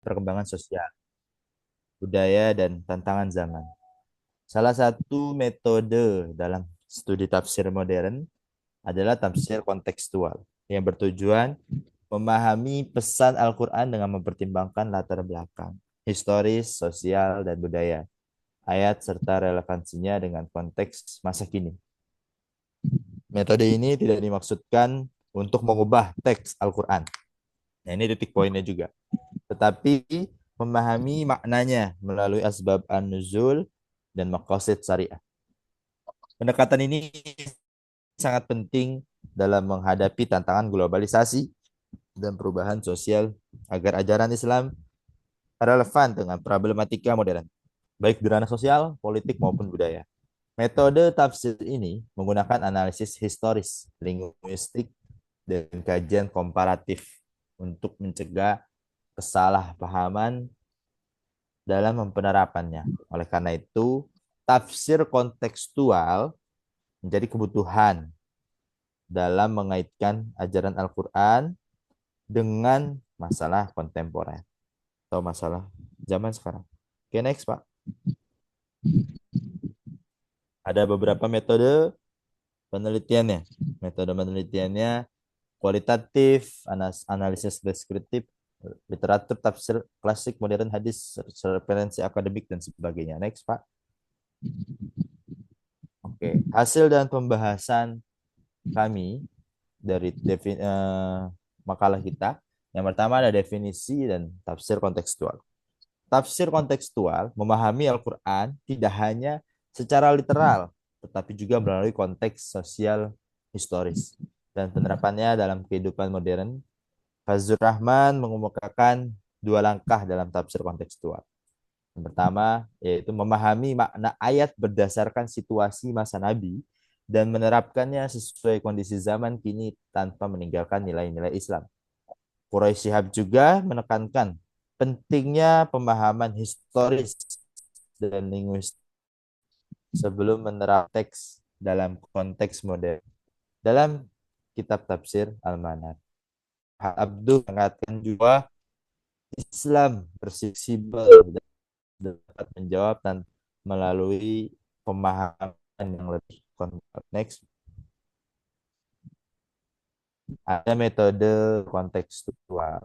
perkembangan sosial, budaya, dan tantangan zaman. Salah satu metode dalam studi tafsir modern adalah tafsir kontekstual yang bertujuan memahami pesan Al-Quran dengan mempertimbangkan latar belakang, historis, sosial, dan budaya, ayat serta relevansinya dengan konteks masa kini. Metode ini tidak dimaksudkan untuk mengubah teks Al-Quran. Nah, ini titik poinnya juga. Tetapi memahami maknanya melalui asbab an-nuzul dan maqasid syariah. Pendekatan ini sangat penting dalam menghadapi tantangan globalisasi dan perubahan sosial agar ajaran Islam relevan dengan problematika modern, baik di ranah sosial, politik maupun budaya. Metode tafsir ini menggunakan analisis historis, linguistik, dan kajian komparatif untuk mencegah kesalahpahaman dalam penerapannya. Oleh karena itu, tafsir kontekstual menjadi kebutuhan dalam mengaitkan ajaran Al-Quran dengan masalah kontemporer atau masalah zaman sekarang. Oke, next, Pak. Ada beberapa metode penelitiannya. Metode penelitiannya kualitatif, analisis deskriptif, literatur tafsir klasik, modern, hadis, referensi akademik, dan sebagainya. Next, Pak. Oke, hasil dan pembahasan kami dari makalah kita. Yang pertama ada definisi dan tafsir kontekstual. Tafsir kontekstual memahami Al-Quran tidak hanya secara literal, tetapi juga melalui konteks sosial historis dan penerapannya dalam kehidupan modern. Fazlur Rahman mengemukakan dua langkah dalam tafsir kontekstual. Yang pertama, yaitu memahami makna ayat berdasarkan situasi masa Nabi dan menerapkannya sesuai kondisi zaman kini tanpa meninggalkan nilai-nilai Islam. Quraisy Shihab juga menekankan pentingnya pemahaman historis dan linguistik sebelum menerap teks dalam konteks modern. Dalam kitab tafsir Al-Manar, Abdul mengatakan juga Islam bersifat dapat menjawab dan melalui pemahaman yang lebih kompleks. Next, ada metode kontekstual.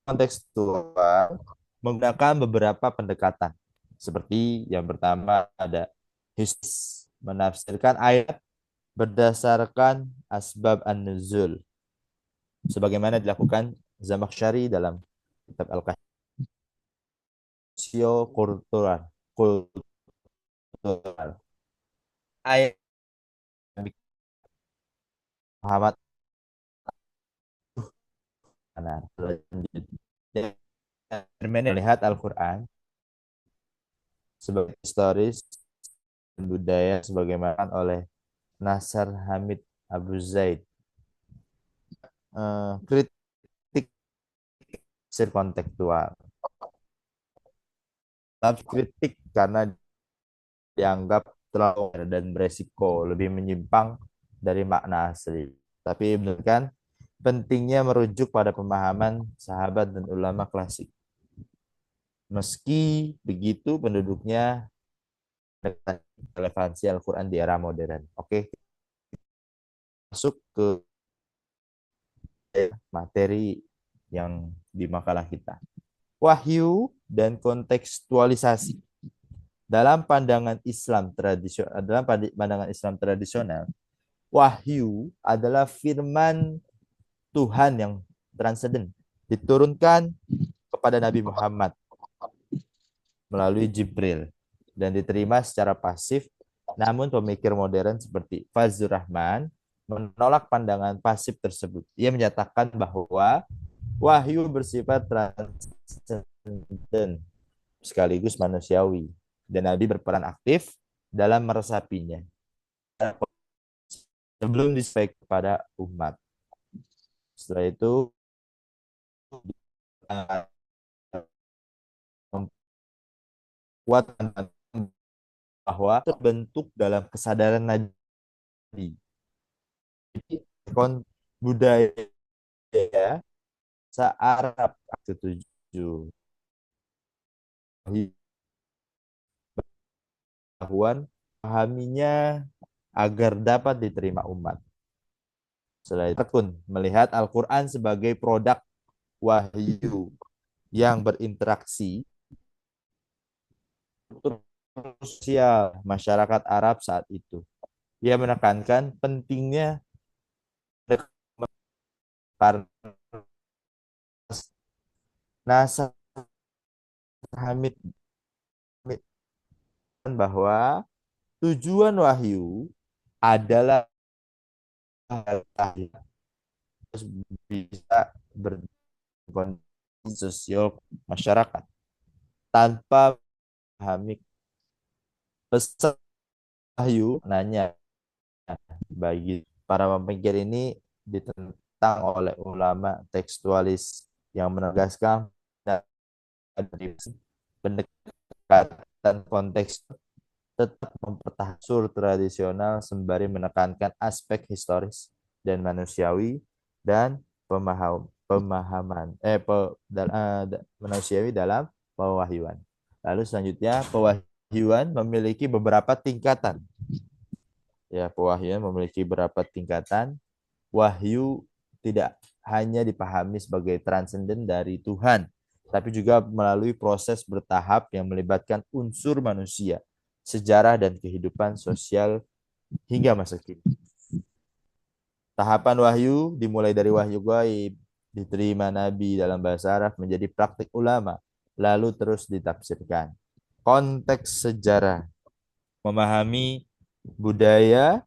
Kontekstual menggunakan beberapa pendekatan. Seperti yang pertama ada historis, menafsirkan ayat berdasarkan asbab an-nuzul. Sebagaimana dilakukan Zamakhsyari dalam kitab Al-Kasio Kultural. Ayat Muhammad melihat Al-Quran sebagai historis dan budaya sebagaimana oleh Nasar Hamid Abu Zaid. Kritik tafsir kontekstual. Tafsir kritik karena dianggap terlalu dan beresiko lebih menyimpang dari makna asli. Tapi menurutkan pentingnya merujuk pada pemahaman sahabat dan ulama klasik. Meski begitu, penduduknya relevansi Al-Quran di era modern. Oke, masuk ke materi yang di makalah kita. Wahyu dan kontekstualisasi. Dalam pandangan Islam tradisional, wahyu adalah firman Tuhan yang transenden diturunkan kepada Nabi Muhammad melalui Jibril dan diterima secara pasif. Namun pemikir modern seperti Fazlur Rahman menolak pandangan pasif tersebut. Ia menyatakan bahwa wahyu bersifat transenden sekaligus manusiawi dan Nabi berperan aktif dalam meresapinya sebelum disampaikan kepada umat. Setelah itu membuat bahwa terbentuk dalam kesadaran Nabi. Jadi budaya se-Arab itu Pengetahuan, pahaminya agar dapat diterima umat. Selain itu pun melihat Al-Quran sebagai produk wahyu yang berinteraksi untuk sosial masyarakat Arab saat itu. Ia menekankan pentingnya karena Nasr Hamid bahwa tujuan wahyu adalah bisa berkondisi sosial masyarakat tanpa memahami pesan wahyu nanya bagi para pemikir ini ditentang oleh ulama tekstualis yang menegaskan dari pendekatan konteks tetap mempertahankan tradisional sembari menekankan aspek historis dan manusiawi dan pemahaman manusiawi dalam pewahyuan. Lalu selanjutnya pewahyuan memiliki beberapa tingkatan. Ya, pewahyuan memiliki beberapa tingkatan. Wahyu tidak hanya dipahami sebagai transenden dari Tuhan, tapi juga melalui proses bertahap yang melibatkan unsur manusia, sejarah dan kehidupan sosial hingga masa kini. Tahapan wahyu dimulai dari wahyu gaib, diterima Nabi dalam bahasa Arab menjadi praktik ulama, lalu terus ditafsirkan. Konteks sejarah, memahami budaya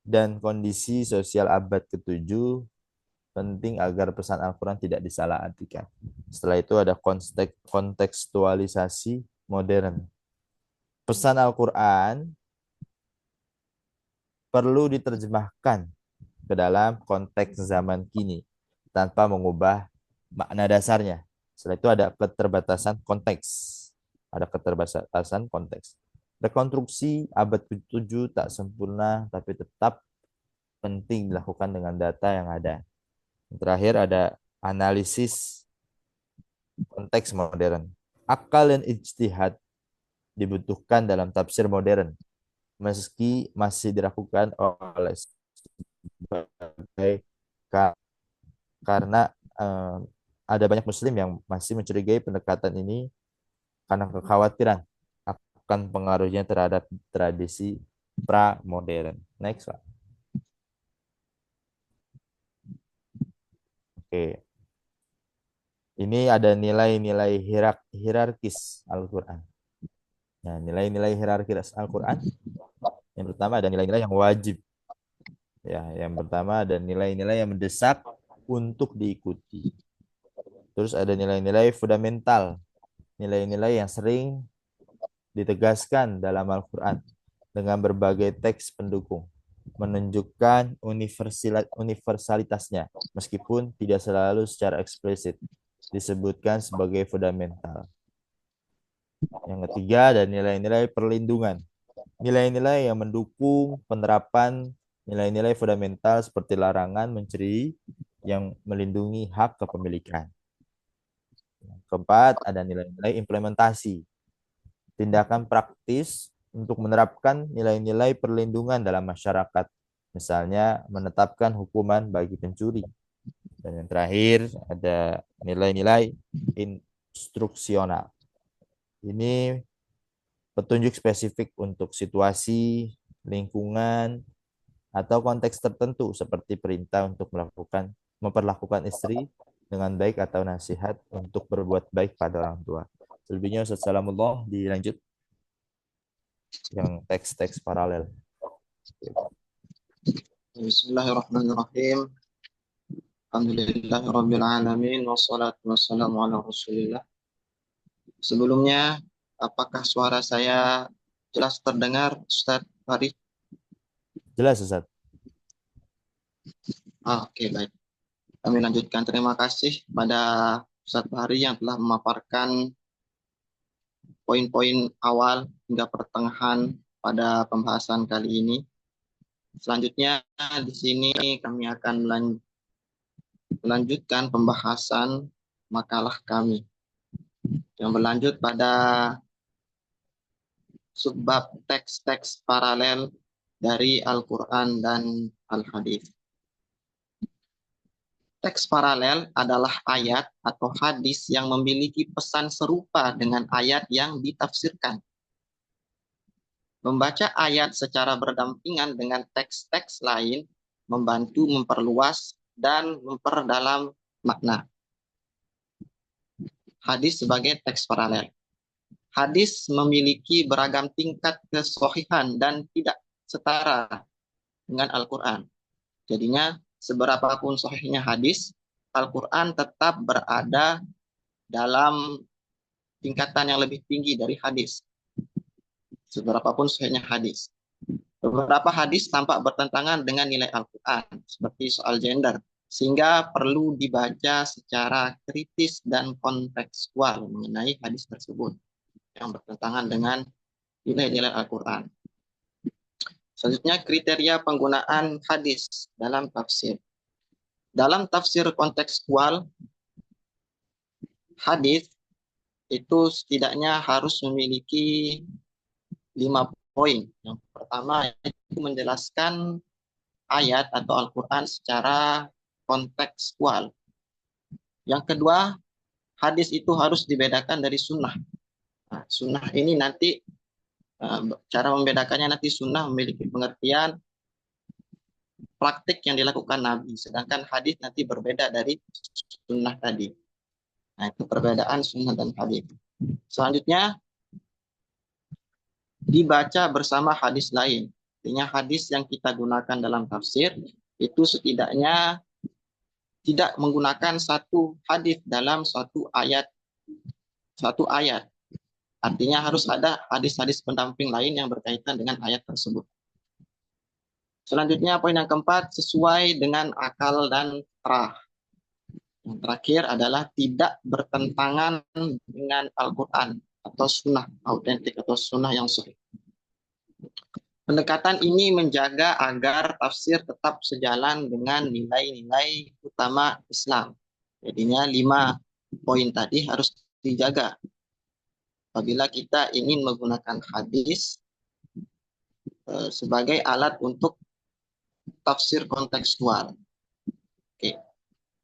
dan kondisi sosial abad ke-7 penting agar pesan Al-Quran tidak disalahartikan. Setelah itu ada kontekstualisasi modern. Pesan Al-Quran perlu diterjemahkan ke dalam konteks zaman kini tanpa mengubah makna dasarnya. Setelah itu ada keterbatasan konteks. Ada keterbatasan konteks. Rekonstruksi abad ke-7 tak sempurna tapi tetap penting dilakukan dengan data yang ada. Yang terakhir ada analisis konteks modern. Akal dan ijtihad dibutuhkan dalam tafsir modern, meski masih dilakukan oleh sebagai karena ada banyak muslim yang masih mencurigai pendekatan ini karena kekhawatiran akan pengaruhnya terhadap tradisi pra-modern. Next, Pak. Oke. Ini ada nilai-nilai hierarkis Al-Quran. Nah, nilai-nilai hierarkis Al-Quran. Yang pertama ada nilai-nilai yang wajib. Ya, yang pertama ada nilai-nilai yang mendesak untuk diikuti. Terus ada nilai-nilai fundamental. Nilai-nilai yang sering ditegaskan dalam Al-Quran dengan berbagai teks pendukung. Menunjukkan universalitasnya, meskipun tidak selalu secara eksplisit disebutkan sebagai fundamental. Yang ketiga ada nilai-nilai perlindungan. Nilai-nilai yang mendukung penerapan nilai-nilai fundamental seperti larangan mencuri yang melindungi hak kepemilikan. Yang keempat ada nilai-nilai implementasi. Tindakan praktis untuk menerapkan nilai-nilai perlindungan dalam masyarakat. Misalnya menetapkan hukuman bagi pencuri. Dan yang terakhir ada nilai-nilai instruksional. Ini petunjuk spesifik untuk situasi, lingkungan, atau konteks tertentu seperti perintah untuk memperlakukan istri dengan baik atau nasihat untuk berbuat baik pada orang tua. Selebihnya Ustaz Salamullah dilanjut yang teks-teks paralel. Bismillahirrahmanirrahim. Alhamdulillahirabbil alamin wassalatu wassalamu ala Rasulillah. Sebelumnya, apakah suara saya jelas terdengar, Ustaz Farid? Jelas, Ustaz. Oke, baik. Kami lanjutkan. Terima kasih pada Ustaz Farid yang telah memaparkan poin-poin awal hingga pertengahan pada pembahasan kali ini. Selanjutnya, di sini kami akan melanjutkan pembahasan makalah kami. yang berlanjut pada subbab teks-teks paralel dari Al-Quran dan Al-Hadis. Teks paralel adalah ayat atau hadis yang memiliki pesan serupa dengan ayat yang ditafsirkan. Membaca ayat secara berdampingan dengan teks-teks lain membantu memperluas dan memperdalam makna. Hadis sebagai teks paralel. Hadis memiliki beragam tingkat kesohihan dan tidak setara dengan Al-Quran. Jadinya, seberapapun sahihnya hadis, Al-Quran tetap berada dalam tingkatan yang lebih tinggi dari hadis. Seberapapun sahihnya hadis. Beberapa hadis tampak bertentangan dengan nilai Al-Quran, seperti soal gender, sehingga perlu dibaca secara kritis dan kontekstual mengenai hadis tersebut yang bertentangan dengan nilai-nilai Al-Quran. Selanjutnya, kriteria penggunaan hadis dalam tafsir. Dalam tafsir kontekstual, hadis itu setidaknya harus memiliki 5 poin. Yang pertama itu menjelaskan ayat atau Al-Quran secara kontekstual. Yang kedua, hadis itu harus dibedakan dari sunnah. Nah, sunnah ini nanti, cara membedakannya nanti sunnah memiliki pengertian praktik yang dilakukan Nabi, sedangkan hadis nanti berbeda dari sunnah tadi. Nah, itu perbedaan sunnah dan hadis. Selanjutnya, dibaca bersama hadis lain. Artinya hadis yang kita gunakan dalam tafsir itu setidaknya tidak menggunakan satu hadis dalam suatu ayat. Artinya harus ada hadis-hadis pendamping lain yang berkaitan dengan ayat tersebut. Selanjutnya, poin yang keempat, sesuai dengan akal dan fitrah. Yang terakhir adalah tidak bertentangan dengan Al-Quran atau sunnah autentik atau sunnah yang sahih. Pendekatan ini menjaga agar tafsir tetap sejalan dengan nilai-nilai utama Islam. Jadinya 5 poin tadi harus dijaga. Apabila kita ingin menggunakan hadis sebagai alat untuk tafsir kontekstual. Oke.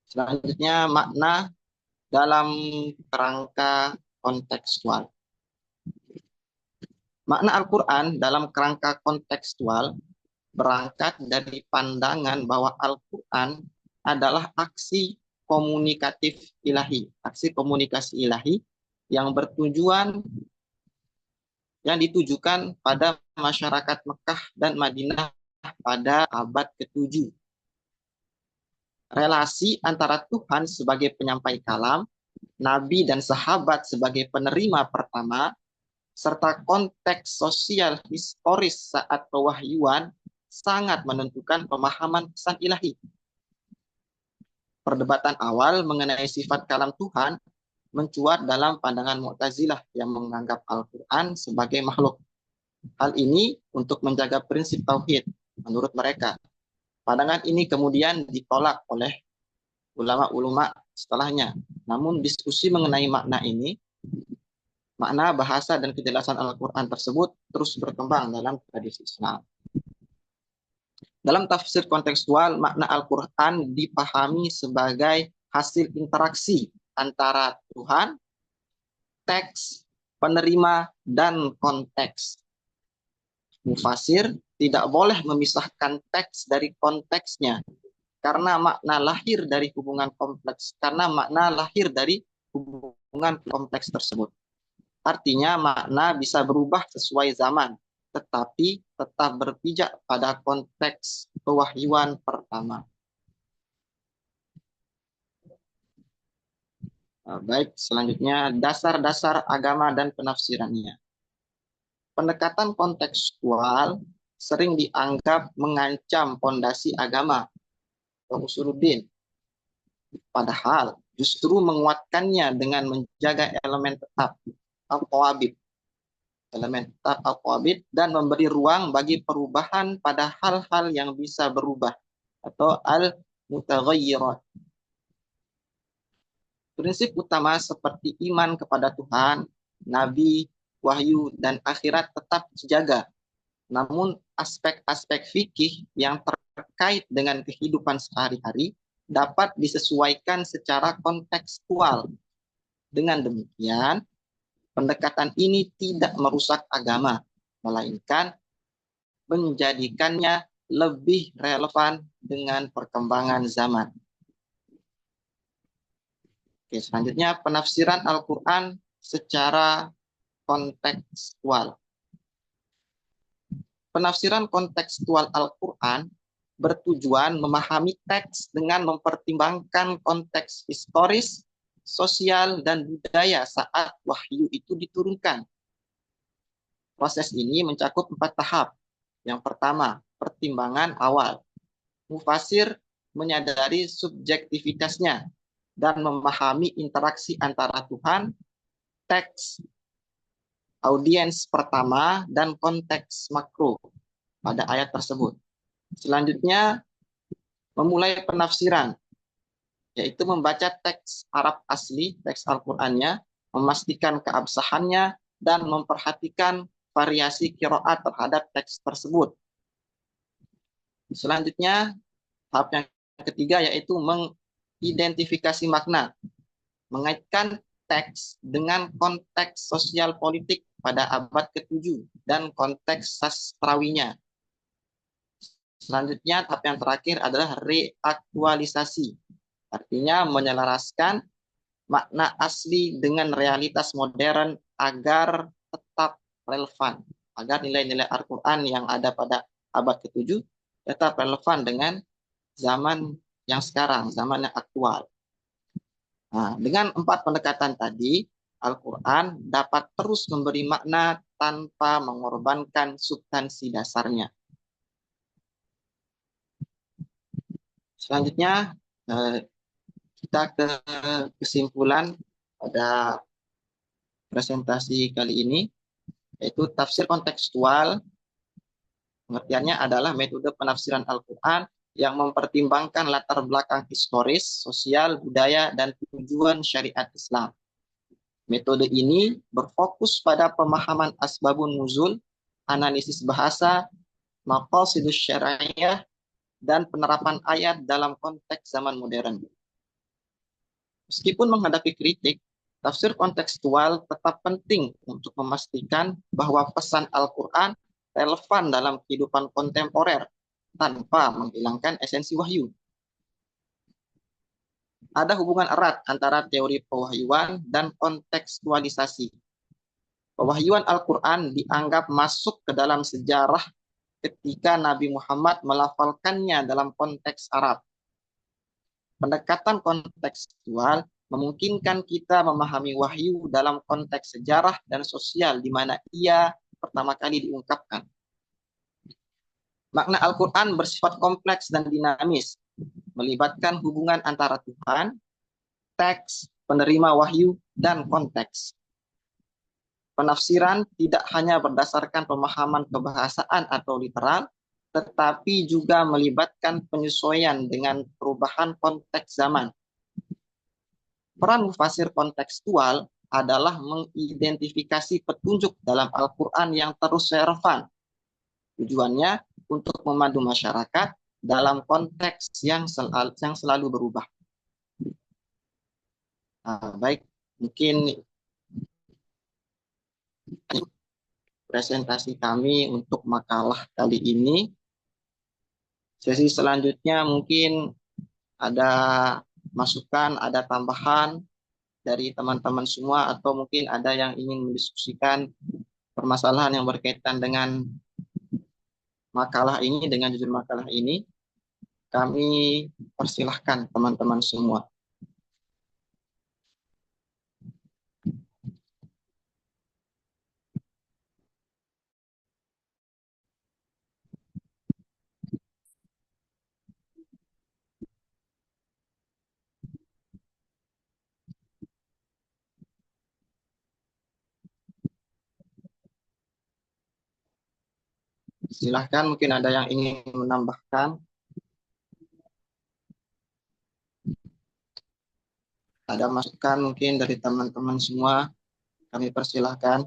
Selanjutnya, makna dalam kerangka kontekstual. Makna Al-Quran dalam kerangka kontekstual berangkat dari pandangan bahwa Al-Quran adalah aksi komunikatif ilahi, aksi komunikasi ilahi yang ditujukan pada masyarakat Mekah dan Madinah pada abad ke-7. Relasi antara Tuhan sebagai penyampai kalam, Nabi dan sahabat sebagai penerima pertama, serta konteks sosial historis saat pewahyuan sangat menentukan pemahaman pesan ilahi. Perdebatan awal mengenai sifat kalam Tuhan mencuat dalam pandangan Mu'tazilah yang menganggap Al-Quran sebagai makhluk. Hal ini untuk menjaga prinsip tauhid menurut mereka. Pandangan ini kemudian ditolak oleh ulama-ulama setelahnya. Namun diskusi mengenai makna ini, makna bahasa dan kejelasan Al-Quran tersebut terus berkembang dalam tradisi Islam. Dalam tafsir kontekstual, makna Al-Quran dipahami sebagai hasil interaksi antara Tuhan, teks, penerima, dan konteks. Mufasir tidak boleh memisahkan teks dari konteksnya karena makna lahir dari hubungan kompleks tersebut. Artinya makna bisa berubah sesuai zaman, tetapi tetap berpijak pada konteks pewahyuan pertama. Baik, selanjutnya dasar-dasar agama dan penafsirannya. Pendekatan kontekstual sering dianggap mengancam fondasi agama atau usuluddin. Padahal justru menguatkannya dengan menjaga elemen tetap al-qawabid dan memberi ruang bagi perubahan pada hal-hal yang bisa berubah atau al-mutaghayyirat. Prinsip utama seperti iman kepada Tuhan, Nabi, wahyu, dan akhirat tetap dijaga. Namun aspek-aspek fikih yang terkait dengan kehidupan sehari-hari dapat disesuaikan secara kontekstual. Dengan demikian, pendekatan ini tidak merusak agama, melainkan menjadikannya lebih relevan dengan perkembangan zaman. Oke, selanjutnya penafsiran Al-Quran secara kontekstual. Penafsiran kontekstual Al-Quran bertujuan memahami teks dengan mempertimbangkan konteks historis, sosial, dan budaya saat wahyu itu diturunkan. Proses ini mencakup 4 tahap. Yang pertama, pertimbangan awal. Mufasir menyadari subjektivitasnya dan memahami interaksi antara Tuhan, teks, audiens pertama, dan konteks makro pada ayat tersebut. Selanjutnya, memulai penafsiran, yaitu membaca teks Arab asli, teks Al-Qur'annya, memastikan keabsahannya, dan memperhatikan variasi qiraat terhadap teks tersebut. Selanjutnya, tahap yang ketiga yaitu mengidentifikasi makna, mengaitkan teks dengan konteks sosial politik pada abad ke-7 dan konteks sastrawinya. Selanjutnya, tahap yang terakhir adalah reaktualisasi, artinya menyelaraskan makna asli dengan realitas modern agar tetap relevan, agar nilai-nilai Al-Quran yang ada pada abad ke-7 tetap relevan dengan zaman yang sekarang, zaman yang aktual. Nah, dengan 4 pendekatan tadi, Al-Quran dapat terus memberi makna tanpa mengorbankan substansi dasarnya. Selanjutnya, kita ke kesimpulan pada presentasi kali ini, yaitu tafsir kontekstual. Pengertiannya adalah metode penafsiran Al-Quran yang mempertimbangkan latar belakang historis, sosial, budaya, dan tujuan syariat Islam. Metode ini berfokus pada pemahaman asbabun nuzul, analisis bahasa, maqasidus syariah, dan penerapan ayat dalam konteks zaman modern. Meskipun menghadapi kritik, tafsir kontekstual tetap penting untuk memastikan bahwa pesan Al-Quran relevan dalam kehidupan kontemporer tanpa menghilangkan esensi wahyu. Ada hubungan erat antara teori pewahyuan dan kontekstualisasi. Pewahyuan Al-Quran dianggap masuk ke dalam sejarah ketika Nabi Muhammad melafalkannya dalam konteks Arab. Pendekatan kontekstual memungkinkan kita memahami wahyu dalam konteks sejarah dan sosial di mana ia pertama kali diungkapkan. Makna Al-Quran bersifat kompleks dan dinamis, melibatkan hubungan antara Tuhan, teks, penerima wahyu, dan konteks. Penafsiran tidak hanya berdasarkan pemahaman kebahasaan atau literal, tetapi juga melibatkan penyesuaian dengan perubahan konteks zaman. Peran mufasir kontekstual adalah mengidentifikasi petunjuk dalam Al-Quran yang terus relevan. Tujuannya untuk memandu masyarakat dalam konteks yang selalu berubah. Nah, baik, mungkin presentasi kami untuk makalah kali ini. Sesi selanjutnya mungkin ada masukan, ada tambahan dari teman-teman semua, atau mungkin ada yang ingin mendiskusikan permasalahan yang berkaitan dengan makalah ini, dengan judul makalah ini. Kami persilahkan teman-teman semua. Silahkan, mungkin ada yang ingin menambahkan. Ada masukan mungkin dari teman-teman semua, kami persilahkan.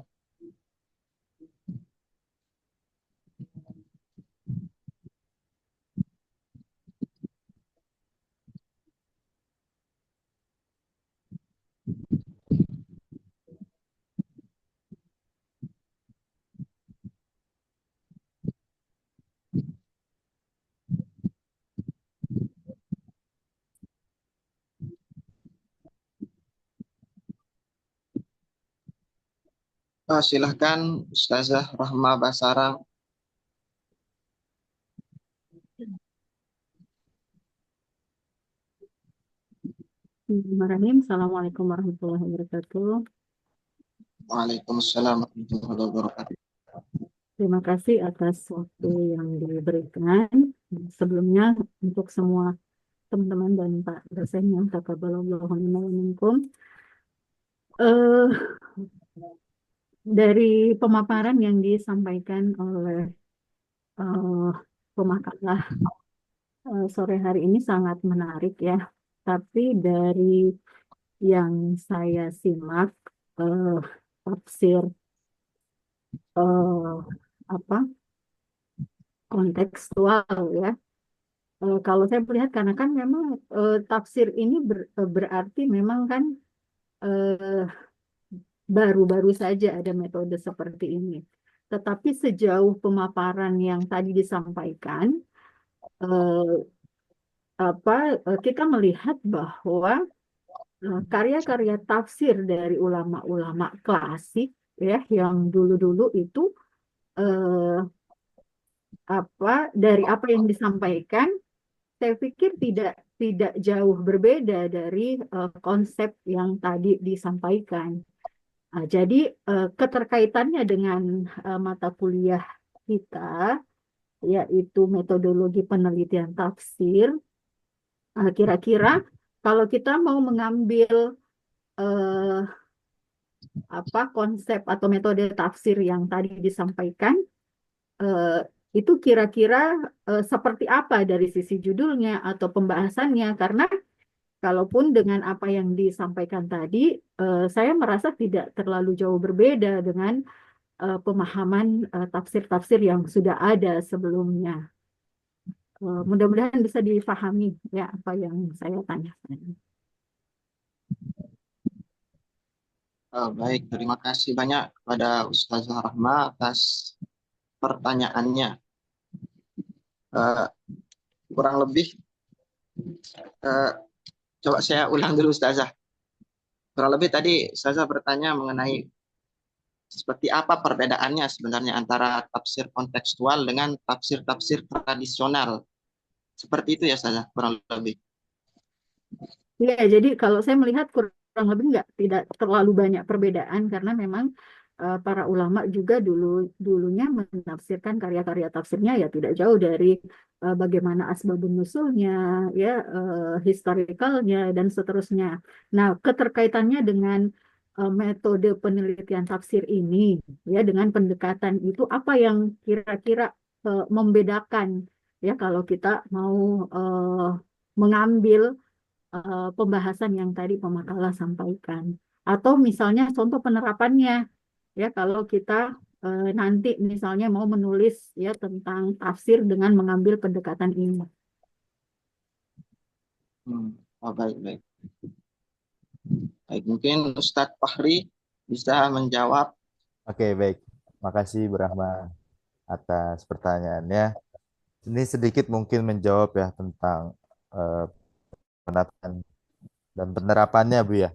Silahkan Ustazah Rahma Basara. Bismillahirrahmanirrahim. Assalamualaikum warahmatullahi wabarakatuh. Waalaikumsalam warahmatullahi wabarakatuh. Terima kasih atas waktu yang diberikan. Sebelumnya untuk semua teman-teman dan Pak dosen yang takabbalallahu minna wa minkum. Eh, dari pemaparan yang disampaikan oleh eh, pemakalah sore hari ini sangat menarik ya. Tapi dari yang saya simak eh, tafsir eh, apa kontekstual ya. Kalau saya melihat karena kan memang tafsir ini berarti memang kan eh, baru-baru saja ada metode seperti ini. Tetapi sejauh pemaparan yang tadi disampaikan, eh, kita melihat bahwa karya-karya tafsir dari ulama-ulama klasik ya yang dulu-dulu itu eh, dari apa yang disampaikan saya pikir tidak jauh berbeda dari konsep yang tadi disampaikan. Jadi keterkaitannya dengan mata kuliah kita yaitu metodologi penelitian tafsir. Kira-kira kalau kita mau mengambil eh, konsep atau metode tafsir yang tadi disampaikan, eh, itu kira-kira seperti apa dari sisi judulnya atau pembahasannya? Karena kalaupun dengan apa yang disampaikan tadi, saya merasa tidak terlalu jauh berbeda dengan pemahaman tafsir-tafsir yang sudah ada sebelumnya. Mudah-mudahan bisa difahami ya apa yang saya tanyakan. Baik, terima kasih banyak kepada Ustazah Rahma atas pertanyaannya. Eh, Kurang lebih, eh, coba saya ulang dulu Ustazah. Kurang lebih tadi Ustazah bertanya mengenai seperti apa perbedaannya sebenarnya antara tafsir kontekstual dengan tafsir-tafsir tradisional. Seperti itu ya Ustazah, kurang lebih. Ya, jadi kalau saya melihat kurang lebih tidak terlalu banyak perbedaan karena memang para ulama juga dulunya menafsirkan karya-karya tafsirnya ya tidak jauh dari bagaimana asbabun nusulnya, ya historikalnya dan seterusnya. Nah, keterkaitannya dengan metode penelitian tafsir ini, ya dengan pendekatan itu apa yang kira-kira membedakan ya kalau kita mau mengambil pembahasan yang tadi pemakalah sampaikan. Atau misalnya contoh penerapannya, ya kalau kita nanti misalnya mau menulis ya tentang tafsir dengan mengambil pendekatan ini. Oh, baik, baik. Baik, mungkin Ustadz Fahri bisa menjawab. Oke, baik. Makasih Bu Rahma atas pertanyaannya. Ini sedikit mungkin menjawab ya tentang eh, penataan dan penerapannya Bu ya.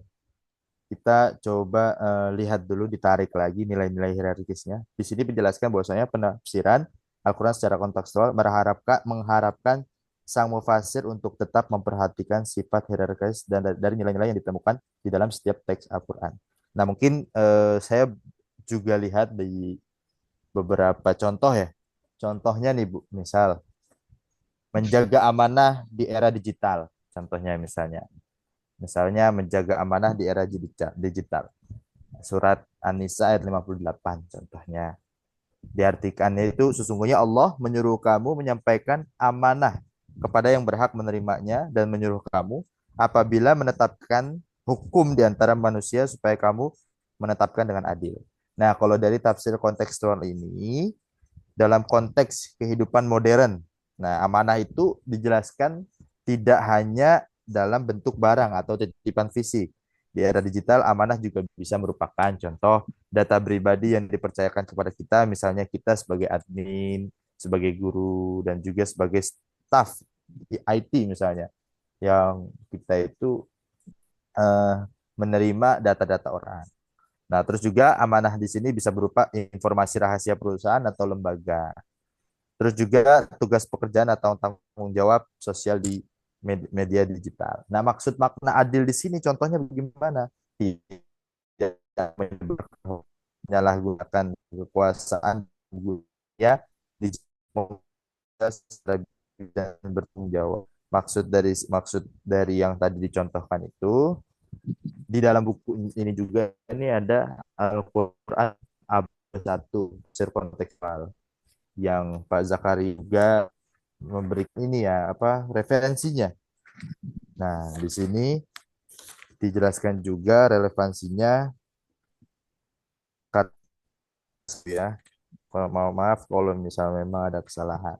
Kita coba lihat dulu, ditarik lagi nilai-nilai hierarkisnya. Di sini menjelaskan bahwasanya penafsiran Al-Quran secara kontekstual mengharapkan sang mufasir untuk tetap memperhatikan sifat hierarkis dan dari nilai-nilai yang ditemukan di dalam setiap teks Al-Quran. Nah, mungkin saya juga lihat di beberapa contoh ya. Contohnya nih Bu, misal menjaga amanah di era digital. Contohnya misalnya menjaga amanah di era digital. Surat An-Nisa ayat 58 contohnya. Diartikannya itu sesungguhnya Allah menyuruh kamu menyampaikan amanah kepada yang berhak menerimanya dan menyuruh kamu apabila menetapkan hukum di antara manusia supaya kamu menetapkan dengan adil. Nah, kalau dari tafsir kontekstual ini, dalam konteks kehidupan modern, nah amanah itu dijelaskan tidak hanya dalam bentuk barang atau titipan fisik. Di era digital, amanah juga bisa merupakan contoh data pribadi yang dipercayakan kepada kita, misalnya kita sebagai admin, sebagai guru, dan juga sebagai staff di IT misalnya, yang kita itu eh, menerima data-data orang. Nah, terus juga amanah di sini bisa berupa informasi rahasia perusahaan atau lembaga. Terus juga tugas pekerjaan atau tanggung jawab sosial di media digital. Nah, maksud makna adil di sini contohnya bagaimana? Tidak menyalahgunakan kekuasaan ya dan bertanggung jawab. Maksud dari yang tadi dicontohkan itu di dalam buku ini juga ini ada Al-Qur'an abad 1 tafsir kontekstual yang Pak Zakari juga memberi ini ya apa referensinya. Nah, di sini dijelaskan juga relevansinya ya. Kalau mau maaf kalau misalnya memang ada kesalahan.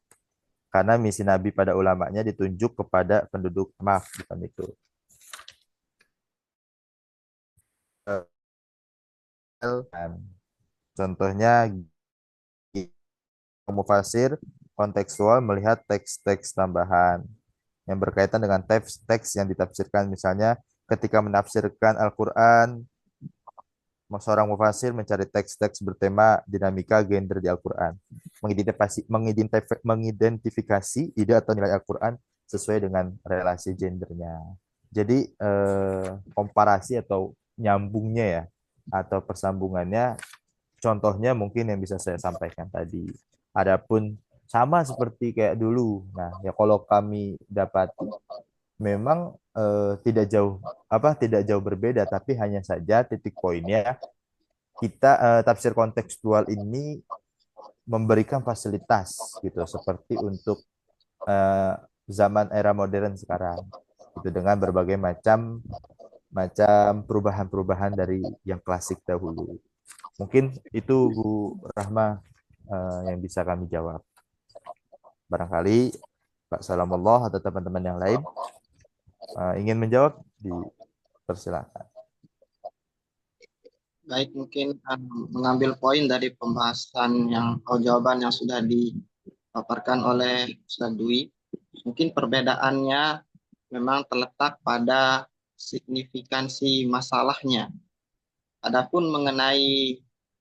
Karena misi Nabi pada ulamanya ditunjuk kepada penduduk maaf bukan itu. Contohnya mufasir kontekstual melihat teks-teks tambahan yang berkaitan dengan teks-teks yang ditafsirkan. Misalnya ketika menafsirkan Al-Quran, seorang mufasir mencari teks-teks bertema dinamika gender di Al-Quran, mengidentifikasi ide atau nilai Al-Quran sesuai dengan relasi gendernya. Jadi komparasi atau nyambungnya ya, atau persambungannya, contohnya mungkin yang bisa saya sampaikan tadi. Adapun sama seperti kayak dulu. Nah, ya kalau kami dapat memang tidak jauh berbeda, tapi hanya saja titik poinnya kita tafsir kontekstual ini memberikan fasilitas gitu seperti untuk eh, zaman era modern sekarang itu dengan berbagai macam macam perubahan-perubahan dari yang klasik dahulu. Mungkin itu Bu Rahma yang bisa kami jawab. Barangkali Pak Salamullah atau teman-teman yang lain ingin menjawab, dipersilakan. Baik, mungkin mengambil poin dari pembahasan yang atau jawaban yang sudah dipaparkan oleh Ustaz Dwi. Mungkin perbedaannya memang terletak pada signifikansi masalahnya. Adapun mengenai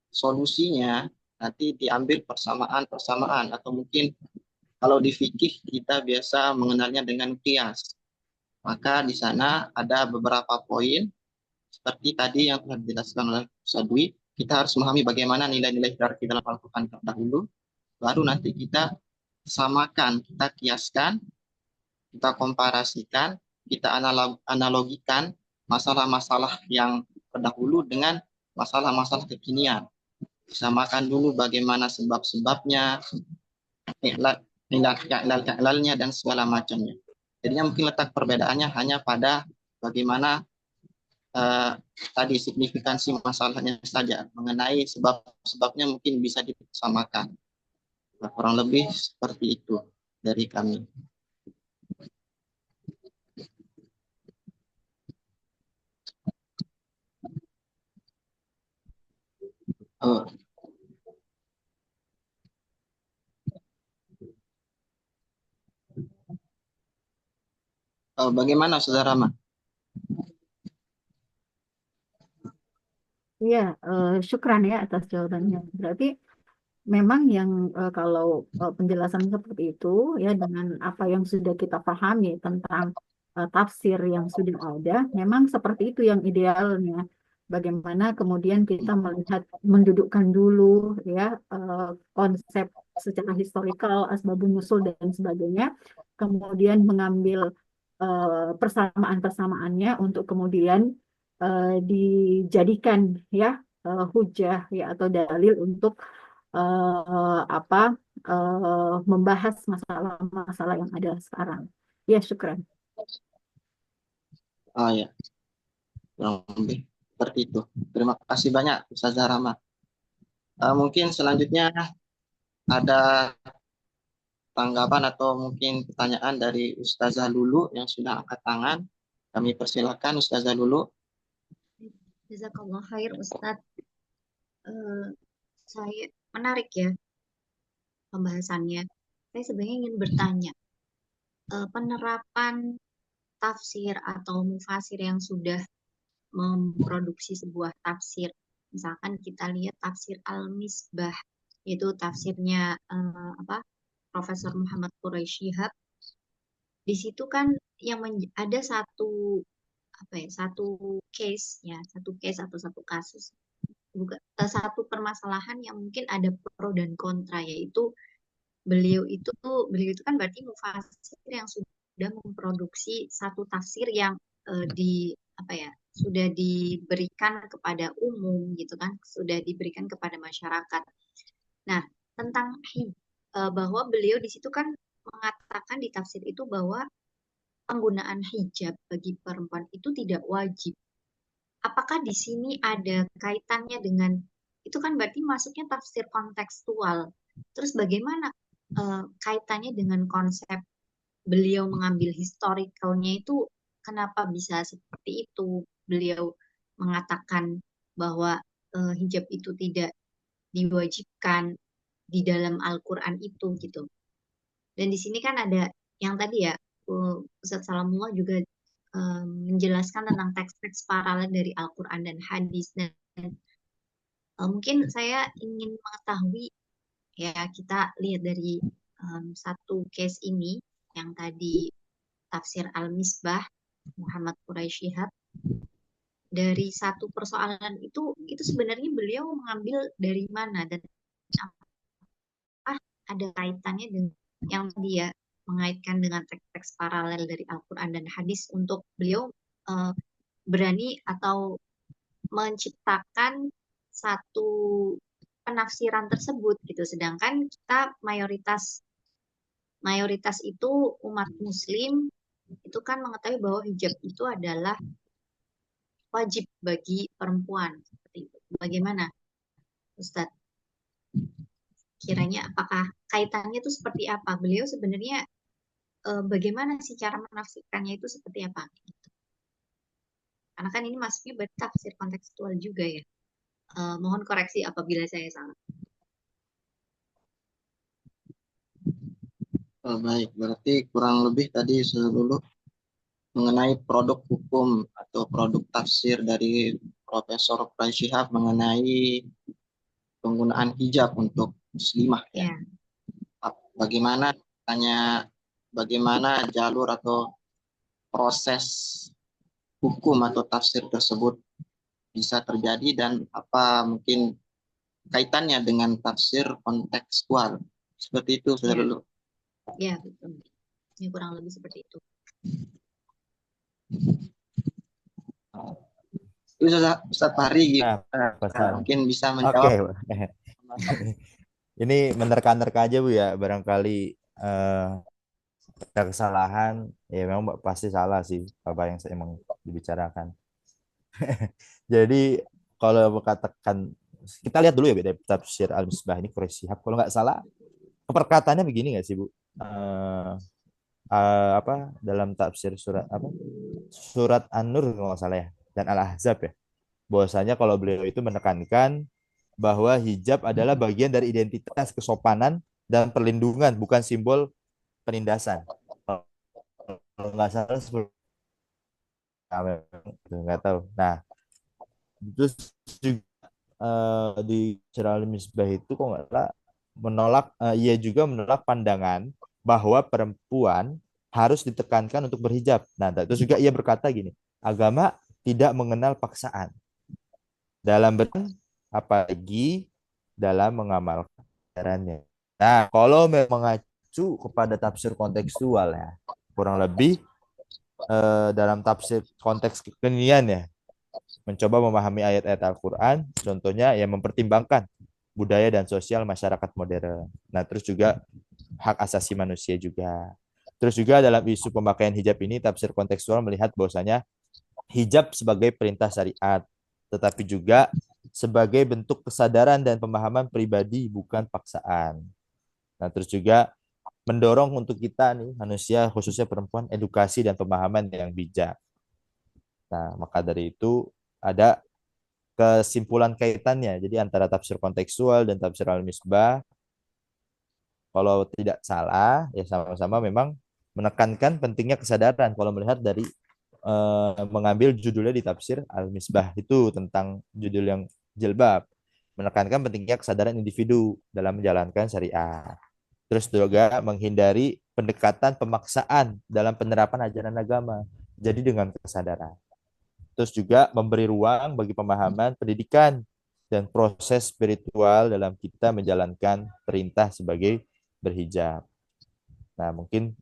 solusinya, nanti diambil persamaan-persamaan atau mungkin kalau di fikih kita biasa mengenalnya dengan qiyas. Maka di sana ada beberapa poin seperti tadi yang telah dijelaskan oleh Ustaz Dwi, kita harus memahami bagaimana nilai-nilai hierarki dalam Al-Quran terdahulu, baru nanti kita samakan, kita kiaskan, kita komparasikan, kita analogikan masalah-masalah yang terdahulu dengan masalah-masalah kekinian. Samakan dulu bagaimana sebab-sebabnya, ilalnya dan segala macamnya. Jadinya mungkin letak perbedaannya hanya pada bagaimana tadi signifikansi masalahnya saja. Mengenai sebab-sebabnya mungkin bisa disamakan. Nah, kurang lebih seperti itu dari kami. Oh, bagaimana Saudara Rama? Iya, syukran ya atas jawabannya. Berarti memang yang kalau penjelasan seperti itu ya dengan apa yang sudah kita pahami tentang tafsir yang sudah ada, memang seperti itu yang idealnya. Bagaimana kemudian kita melihat mendudukkan dulu ya konsep secara historikal, asbabun nusul dan sebagainya, kemudian mengambil persamaan-persamaannya untuk kemudian dijadikan ya hujah ya atau dalil untuk apa membahas masalah-masalah yang ada sekarang. Ya, syukran. Oh ya, kurang lebih seperti itu. Terima kasih banyak Ustazah Rama. Mungkin selanjutnya ada tanggapan atau mungkin pertanyaan dari Ustazah Lulu yang sudah angkat tangan. Kami persilakan Ustazah Lulu. Jazakallah khair Ustadz. Eh, saya menarik ya pembahasannya. Saya sebenarnya ingin bertanya, penerapan tafsir atau mufasir yang sudah memproduksi sebuah tafsir. Misalkan kita lihat tafsir Al-Misbah, yaitu tafsirnya Profesor Muhammad Quraisy Shihab. Di situ kan yang ada satu satu case atau satu kasus, satu permasalahan yang mungkin ada pro dan kontra, yaitu beliau itu kan berarti mufasir yang sudah memproduksi satu tafsir yang sudah diberikan kepada umum gitu kan, sudah diberikan kepada masyarakat. Nah, tentang bahwa beliau di situ kan mengatakan di tafsir itu bahwa penggunaan hijab bagi perempuan itu tidak wajib. Apakah di sini ada kaitannya dengan itu, kan berarti masuknya tafsir kontekstual. Terus bagaimana kaitannya dengan konsep beliau mengambil historicalnya itu, kenapa bisa seperti itu? Beliau mengatakan bahwa hijab itu tidak diwajibkan di dalam Al-Quran itu gitu. Dan di sini kan ada yang tadi ya, Ustadz Salamullah juga menjelaskan tentang teks-teks paralel dari Al-Quran dan hadis. Dan mungkin saya ingin mengetahui, ya kita lihat dari satu case ini, yang tadi tafsir Al-Misbah Muhammad Quraisy Shihab, dari satu persoalan itu sebenarnya beliau mengambil dari mana, dan ada kaitannya dengan yang dia mengaitkan dengan teks-teks paralel dari Al-Quran dan hadis untuk beliau berani atau menciptakan satu penafsiran tersebut gitu. Sedangkan kita mayoritas itu umat muslim itu kan mengetahui bahwa hijab itu adalah wajib bagi perempuan. Seperti itu. Bagaimana Ustadz? Kiranya apakah kaitannya itu seperti apa? Beliau sebenarnya bagaimana sih cara menafsirkannya itu seperti apa? Gitu. Karena kan ini masuknya berarti tafsir kontekstual juga ya. Mohon koreksi apabila saya salah. Baik, berarti kurang lebih tadi dulu mengenai produk hukum atau produk tafsir dari Profesor Quraisy Shihab mengenai penggunaan hijab untuk muslimah ya. Bagaimana jalur atau proses hukum atau tafsir tersebut bisa terjadi dan apa mungkin kaitannya dengan tafsir kontekstual. Seperti itu sudah dulu. Ya, betul. Ini kurang lebih seperti itu. Ustadz Fahri mungkin bisa menjawab. Ini menerka-nerka aja Bu ya, barangkali ada kesalahan, ya memang pasti salah sih apa yang saya emang dibicarakan. Jadi kalau katakan, kita lihat dulu ya beda tafsir Al-Misbah ini Quraisy Shihab, kalau nggak salah perkataannya begini nggak sih Bu? Dalam tafsir surat An-Nur kalau nggak salah ya, dan Al-Ahzab ya, bahwasanya kalau beliau itu menekankan bahwa hijab adalah bagian dari identitas kesopanan dan perlindungan, bukan simbol penindasan. Kalau nggak salah seperti nggak tahu. Nah, terus juga di Syirah Al-Misbah itu kok nggak salah ia juga menolak pandangan bahwa perempuan harus ditekankan untuk berhijab. Nah, terus juga ia berkata gini, agama tidak mengenal paksaan dalam apalagi dalam mengamalkan ajarannya. Nah, kalau mengacu kepada tafsir kontekstual ya, kurang lebih dalam tafsir konteks kekinian ya, mencoba memahami ayat-ayat Al-Quran, contohnya yang mempertimbangkan budaya dan sosial masyarakat modern. Nah, terus juga hak asasi manusia juga. Terus juga dalam isu pemakaian hijab ini, tafsir kontekstual melihat bahwasanya hijab sebagai perintah syariat, tetapi juga sebagai bentuk kesadaran dan pemahaman pribadi, bukan paksaan. Nah, terus juga mendorong untuk kita nih, manusia, khususnya perempuan, edukasi dan pemahaman yang bijak. Nah, maka dari itu ada kesimpulan kaitannya. Jadi antara tafsir kontekstual dan tafsir al-misbah, kalau tidak salah, ya sama-sama memang menekankan pentingnya kesadaran. Kalau melihat dari mengambil judulnya di tafsir Al-Misbah itu tentang judul yang jilbab, menekankan pentingnya kesadaran individu dalam menjalankan syariat. Terus juga menghindari pendekatan pemaksaan dalam penerapan ajaran agama. Jadi dengan kesadaran. Terus juga memberi ruang bagi pemahaman, pendidikan, dan proses spiritual dalam kita menjalankan perintah sebagai berhijab. Nah, mungkin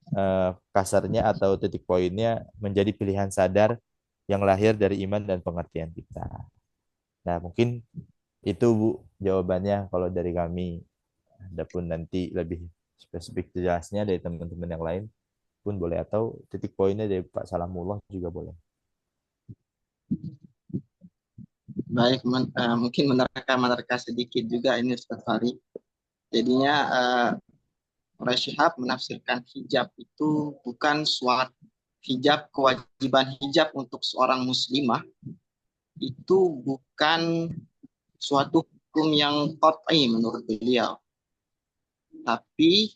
kasarnya atau titik poinnya menjadi pilihan sadar yang lahir dari iman dan pengertian kita. Nah, mungkin itu Bu jawabannya kalau dari kami. Adapun nanti lebih spesifik jelasnya dari teman-teman yang lain pun boleh, atau titik poinnya dari Pak Salamullah juga boleh. Baik, mungkin menerka sedikit juga ini Ustaz Fari. Jadinya Quraisy Shihab menafsirkan hijab itu bukan suatu hijab, kewajiban hijab untuk seorang muslimah itu bukan suatu hukum yang qat'i menurut beliau. Tapi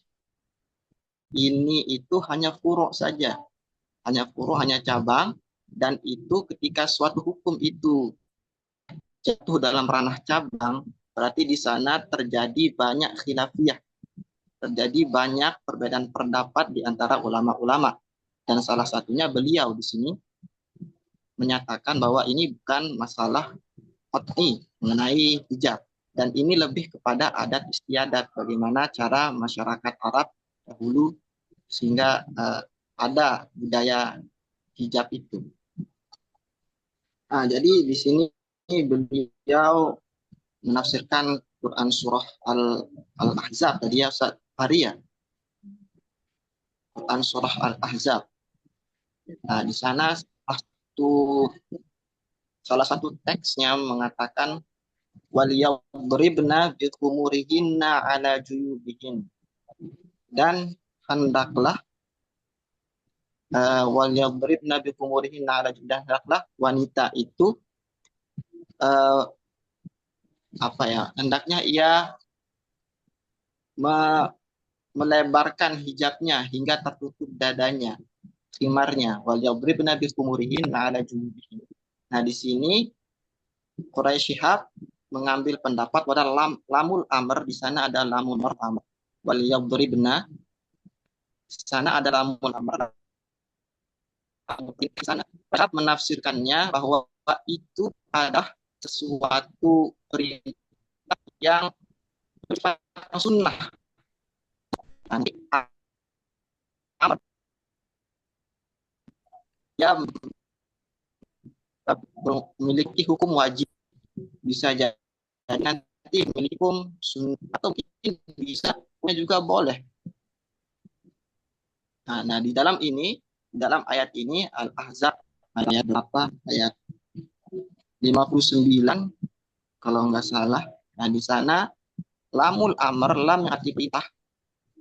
ini itu hanya furu' saja. Hanya furu', hanya cabang, dan itu ketika suatu hukum itu jatuh dalam ranah cabang, berarti di sana terjadi banyak khilafiyah, terjadi banyak perbedaan pendapat di antara ulama-ulama. Dan salah satunya beliau di sini menyatakan bahwa ini bukan masalah qat'i mengenai hijab. Dan ini lebih kepada adat istiadat, bagaimana cara masyarakat Arab dahulu sehingga ada budaya hijab itu. Nah, jadi di sini beliau menafsirkan Quran surah Al-Ahzab tadi ya Ustaz Fari ya. Quran surah Al-Ahzab. Nah, di sana salah satu teksnya mengatakan waliyadribna bikhumurihinna ala juyubihin, dan hendaklah waliyadribna bikhumurihinna ala juyubihin, dan hendaklah wanita itu hendaknya ia melebarkan hijabnya hingga tertutup dadanya, khimarnya. Waliyadribna bikhumurihinna ala juyubihin. Nah, di sini Quraisy Shihab mengambil pendapat pada lamul amr, di sana ada lamul amr. Waliyadribna, di sana ada lamul amr. Di sana menafsirkannya bahwa itu adalah sesuatu perintah yang sunnah. Nanti ya memiliki hukum wajib, bisa jadi nanti memiliki hukum sunnah, atau mungkin bisa juga boleh. Nah, di dalam ayat ini Al-Ahzab ayat berapa? Ayat 59 kalau nggak salah. Nah, di sana lamul amr, lam arti perintah,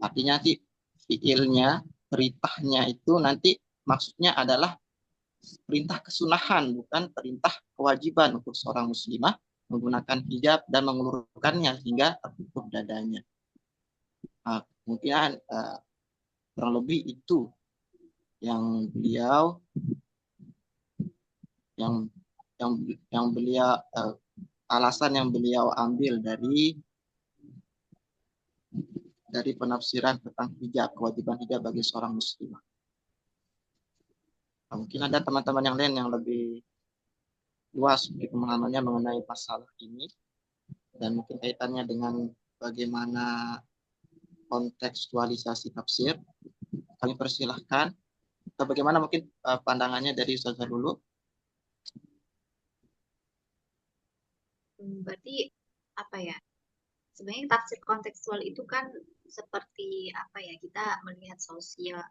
artinya nanti fiilnya, perintahnya itu nanti maksudnya adalah perintah kesunahan, bukan perintah kewajiban untuk seorang muslimah menggunakan hijab dan mengulurkannya hingga tertutup dadanya. Nah, kemudian kurang lebih itu yang beliau yang beliau alasan yang beliau ambil dari penafsiran tentang hijab, kewajiban hijab bagi seorang muslimah. Nah, mungkin ada teman-teman yang lain yang lebih luas pemahamannya mengenai masalah ini, dan mungkin kaitannya dengan bagaimana kontekstualisasi tafsir. Kami persilahkan. Atau bagaimana mungkin pandangannya dari Ustazah dulu? Berarti apa ya? Sebenarnya tafsir kontekstual itu kan seperti apa ya? Kita melihat sosial,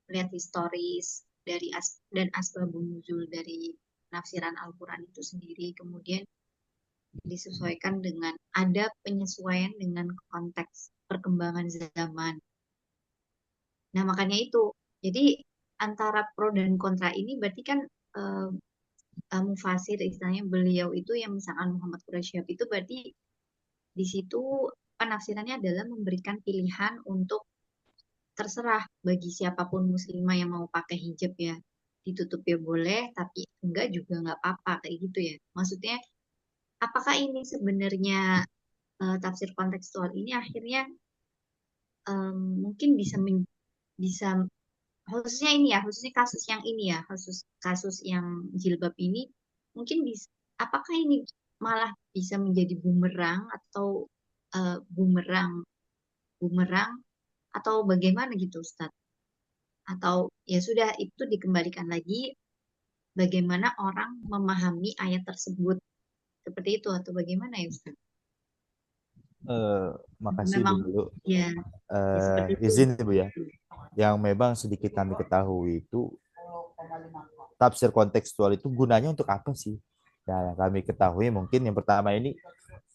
melihat historis, dan asbabun nuzul dari penafsiran Al-Quran itu sendiri, kemudian disesuaikan dengan ada penyesuaian dengan konteks perkembangan zaman. Nah, makanya itu. Jadi antara pro dan kontra ini berarti kan eh, mufasir istilahnya beliau itu yang misalkan Muhammad Quraisy Shihab itu berarti di situ penafsirannya adalah memberikan pilihan untuk terserah bagi siapapun muslimah yang mau pakai hijab ya ditutup ya boleh, tapi enggak juga nggak apa-apa kayak gitu ya. Maksudnya apakah ini sebenarnya tafsir kontekstual ini akhirnya mungkin bisa khususnya ini ya, khususnya kasus yang ini ya, kasus yang jilbab ini mungkin bisa, apakah ini malah bisa menjadi bumerang atau bumerang bumerang atau bagaimana gitu Ustadz? Atau ya sudah itu dikembalikan lagi bagaimana orang memahami ayat tersebut seperti itu atau bagaimana ya Ustadz? Makasih Bu Memang dulu. ya, ya seperti itu. Izin Bu ya. Yang memang sedikit kami ketahui itu tafsir kontekstual itu gunanya untuk apa sih? Ya, yang kami ketahui mungkin yang pertama ini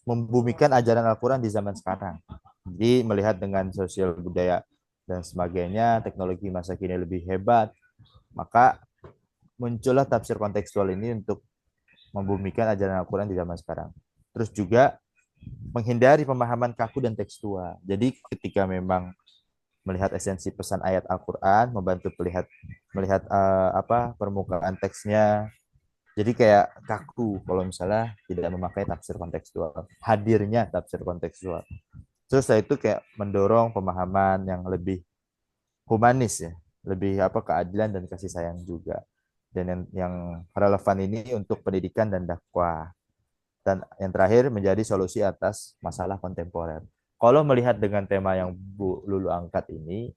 membumikan ajaran Al-Quran di zaman sekarang. Jadi melihat dengan sosial budaya dan sebagainya, teknologi masa kini lebih hebat, maka muncullah tafsir kontekstual ini untuk membumikan ajaran Al-Quran di zaman sekarang. Terus juga menghindari pemahaman kaku dan tekstual. Jadi ketika memang melihat esensi pesan ayat Al-Quran, membantu melihat permukaan teksnya. Jadi kayak kaku kalau misalnya tidak memakai tafsir kontekstual. Hadirnya tafsir kontekstual. Terus setelah itu kayak mendorong pemahaman yang lebih humanis ya, lebih keadilan dan kasih sayang juga. Dan yang relevan ini untuk pendidikan dan dakwah. Dan yang terakhir menjadi solusi atas masalah kontemporer. Kalau melihat dengan tema yang Bu Lulu angkat ini,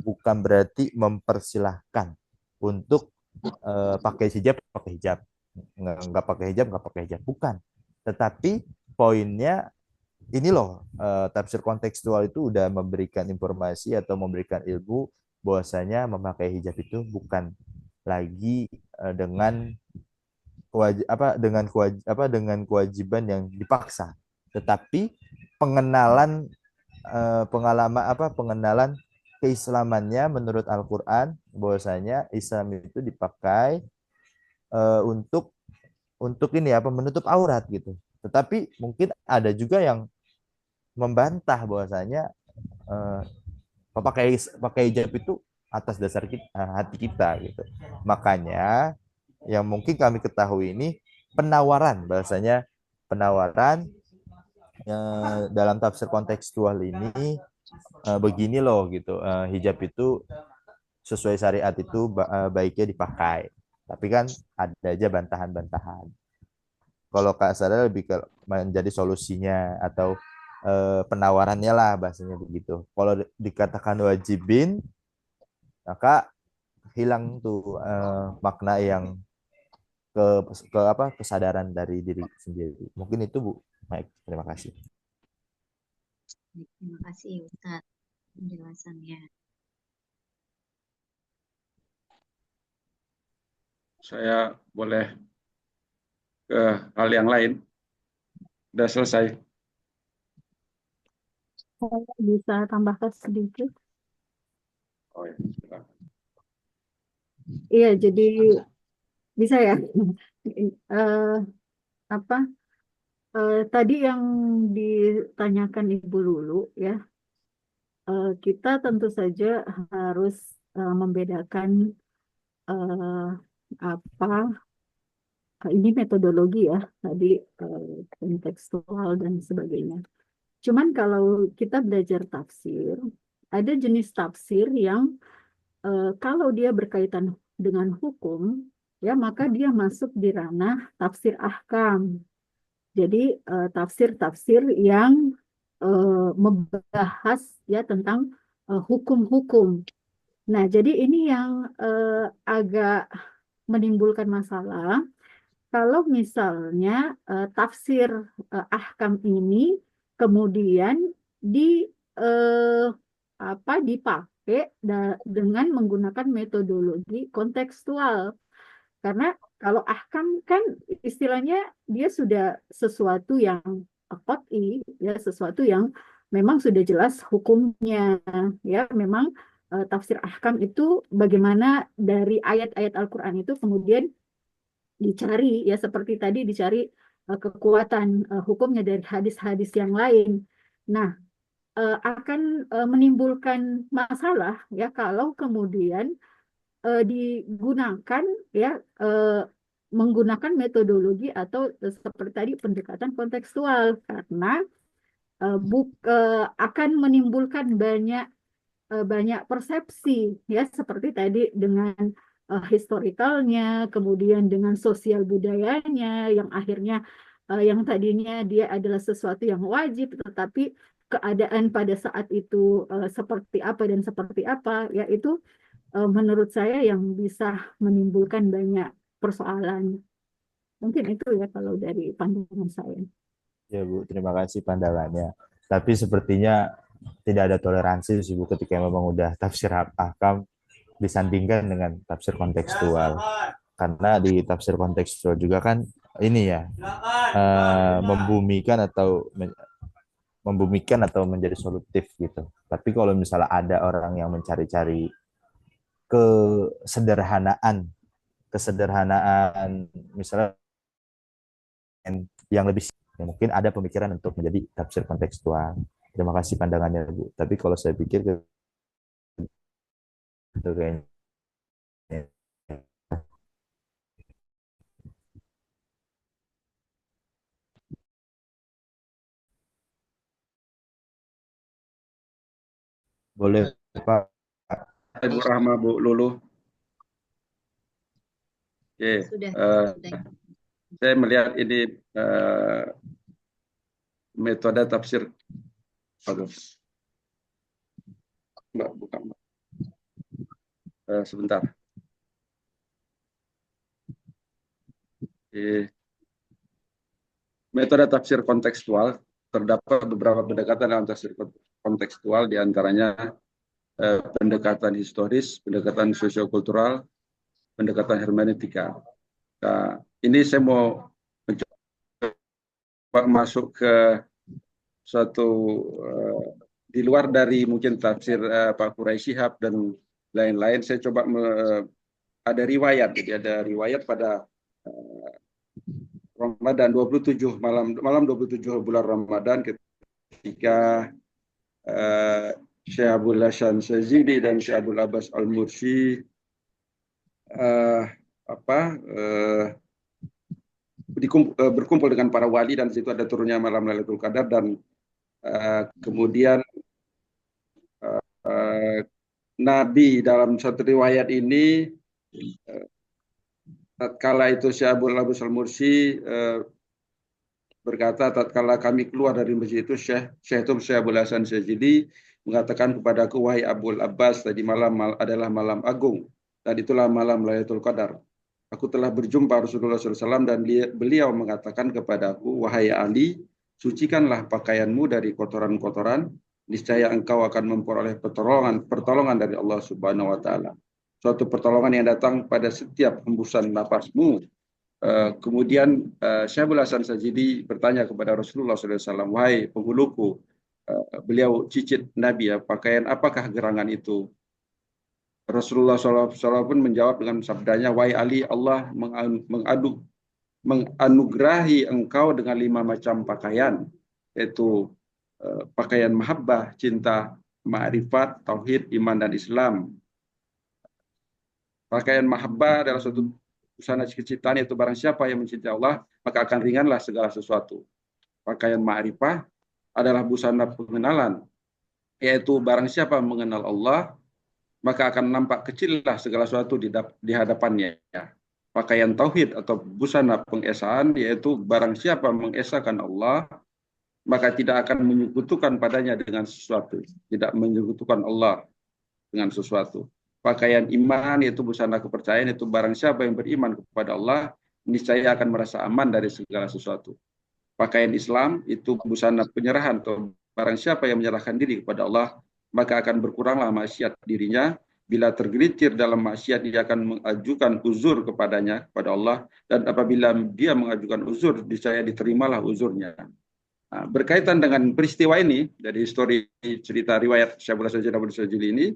bukan berarti mempersilahkan untuk pakai hijab, nggak pakai hijab, nggak pakai hijab, bukan. Tetapi poinnya ini loh, tafsir kontekstual itu udah memberikan informasi atau memberikan ilmu bahwasanya memakai hijab itu bukan lagi dengan dengan kewajiban yang dipaksa, tetapi pengenalan pengenalan keislamannya menurut Al-Qur'an, bahwasanya Islam itu dipakai untuk ini menutup aurat gitu. Tetapi mungkin ada juga yang membantah bahwasanya eh, pakai hijab itu atas dasar hati kita gitu. Makanya yang mungkin kami ketahui ini penawaran dalam tafsir kontekstual ini begini loh gitu, hijab itu sesuai syariat itu baiknya dipakai, tapi kan ada aja bantahan-bantahan. Kalau Kak Sarah lebih ke menjadi solusinya atau penawarannya lah bahasanya begitu. Kalau dikatakan wajibin, maka hilang tuh makna yang kesadaran dari diri sendiri. Mungkin itu Bu. Baik, terima kasih. Terima kasih Ustadz penjelasannya. Saya boleh ke hal yang lain. Sudah selesai. Saya bisa tambahkan sedikit. Oh ya, silakan. Iya, jadi bisa ya. Eh, apa tadi yang ditanyakan Ibu Lulu ya, kita tentu saja harus membedakan eh, apa ini metodologi ya tadi, kontekstual dan sebagainya. Cuman kalau kita belajar tafsir, ada jenis tafsir yang kalau dia berkaitan dengan hukum, ya maka dia masuk di ranah tafsir ahkam. Jadi tafsir-tafsir yang membahas ya tentang hukum-hukum. Nah, jadi ini yang agak menimbulkan masalah kalau misalnya tafsir ahkam ini kemudian di eh, dipakai dengan menggunakan metodologi kontekstual. Karena kalau ahkam kan istilahnya dia sudah sesuatu yang qat'i, ya sesuatu yang memang sudah jelas hukumnya, ya memang tafsir ahkam itu bagaimana dari ayat-ayat Al-Qur'an itu kemudian dicari, ya seperti tadi dicari kekuatan hukumnya dari hadis-hadis yang lain. Nah, akan menimbulkan masalah ya kalau kemudian digunakan ya menggunakan metodologi atau seperti tadi pendekatan kontekstual, karena akan menimbulkan banyak persepsi ya seperti tadi dengan historikalnya, kemudian dengan sosial budayanya yang akhirnya yang tadinya dia adalah sesuatu yang wajib, tetapi keadaan pada saat itu seperti apa dan seperti apa, ya itu menurut saya yang bisa menimbulkan banyak persoalan. Mungkin itu ya kalau dari pandangan saya. Ya Bu, terima kasih pandangannya. Tapi sepertinya tidak ada toleransi sih Bu ketika memang udah tafsir ahkam disandingkan dengan tafsir kontekstual. Karena di tafsir kontekstual juga kan ini ya membumikan atau menjadi solutif gitu. Tapi kalau misalnya ada orang yang mencari-cari kesederhanaan, kesederhanaan misalnya yang lebih ya mungkin ada pemikiran untuk menjadi tafsir kontekstual. Terima kasih pandangannya Bu. Tapi kalau saya pikir itu kayaknya boleh Pak. Bu Rahma, Bu Lulu. Oke, Sudah. saya melihat ini metode tafsir. Aduh. Enggak, bukan. Sebentar. Metode tafsir kontekstual, terdapat beberapa pendekatan dalam tafsir kontekstual, diantaranya pendekatan historis, pendekatan sosiokultural, pendekatan hermeneutika. Nah, ini saya mau mencoba masuk ke suatu di luar dari mungkin tafsir Pak Quraisy Shihab dan lain-lain. Saya coba ada riwayat, jadi ada riwayat pada Ramadan 27 malam 27 bulan Ramadan ketika Syekh Abdul Hasan Syazili dan Syekh Abdul Abbas Al-Mursi berkumpul dengan para wali, dan di situ ada turunnya malam Lailatul Qadar, dan kemudian Nabi dalam satu riwayat ini tatkala itu Syekh Abdul Abbas Al-Mursi berkata, tatkala kami keluar dari masjid itu, Syekh Abdul Hasan Syazili mengatakan kepadaku, wahai Abdul Abbas, tadi malam adalah malam agung dan itulah malam Lailatul Qadar. Aku telah berjumpa Rasulullah SAW dan beliau mengatakan kepadaku, wahai Ali, sucikanlah pakaianmu dari kotoran-kotoran, niscaya engkau akan memperoleh pertolongan dari Allah Subhanahu wa taala. Suatu pertolongan yang datang pada setiap hembusan napasmu. Kemudian Syekh Abdul Hasan Syazili bertanya kepada Rasulullah SAW, wahai penghuluku, beliau cicit Nabi, ya, pakaian apakah gerangan itu? Rasulullah SAW pun menjawab dengan sabdanya, wahai Ali, Allah menganugerahi engkau dengan 5 macam pakaian, yaitu pakaian mahabbah, cinta, ma'rifat, tauhid, iman, dan Islam. Pakaian mahabbah adalah suatu busana kecintaan, yaitu barang siapa yang mencintai Allah, maka akan ringanlah segala sesuatu. Pakaian ma'rifah adalah busana pengenalan, yaitu barang siapa mengenal Allah, maka akan nampak kecillah segala sesuatu di hadapannya. Pakaian tauhid atau busana pengesaan, yaitu barang siapa mengesahkan Allah, maka tidak akan menyekutukan padanya dengan sesuatu, tidak menyekutukan Allah dengan sesuatu. Pakaian iman, yaitu busana kepercayaan, yaitu barang siapa yang beriman kepada Allah, niscaya akan merasa aman dari segala sesuatu. Pakaian Islam itu busana penyerahan, atau barang siapa yang menyerahkan diri kepada Allah, maka akan berkuranglah maksiat dirinya. Bila tergelincir dalam maksiat, dia akan mengajukan uzur kepada Allah, dan apabila dia mengajukan uzur, niscaya diterimalah uzurnya. Nah, berkaitan dengan peristiwa ini dari histori cerita riwayat Syekh Abdul Sajili ini,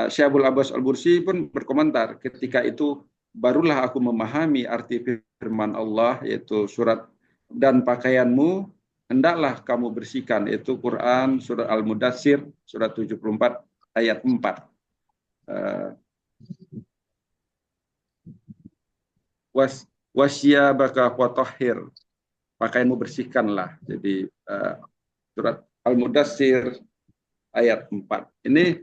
Syekh Abdul Abbas Al-Bursi pun berkomentar, ketika itu barulah aku memahami arti firman Allah, yaitu surat dan pakaianmu hendaklah kamu bersihkan, yaitu Quran surat Al-Mudatsir surat 74 ayat 4. Wasyabaka watahhir, pakaianmu bersihkanlah. Jadi surat Al-Mudatsir ayat 4. Ini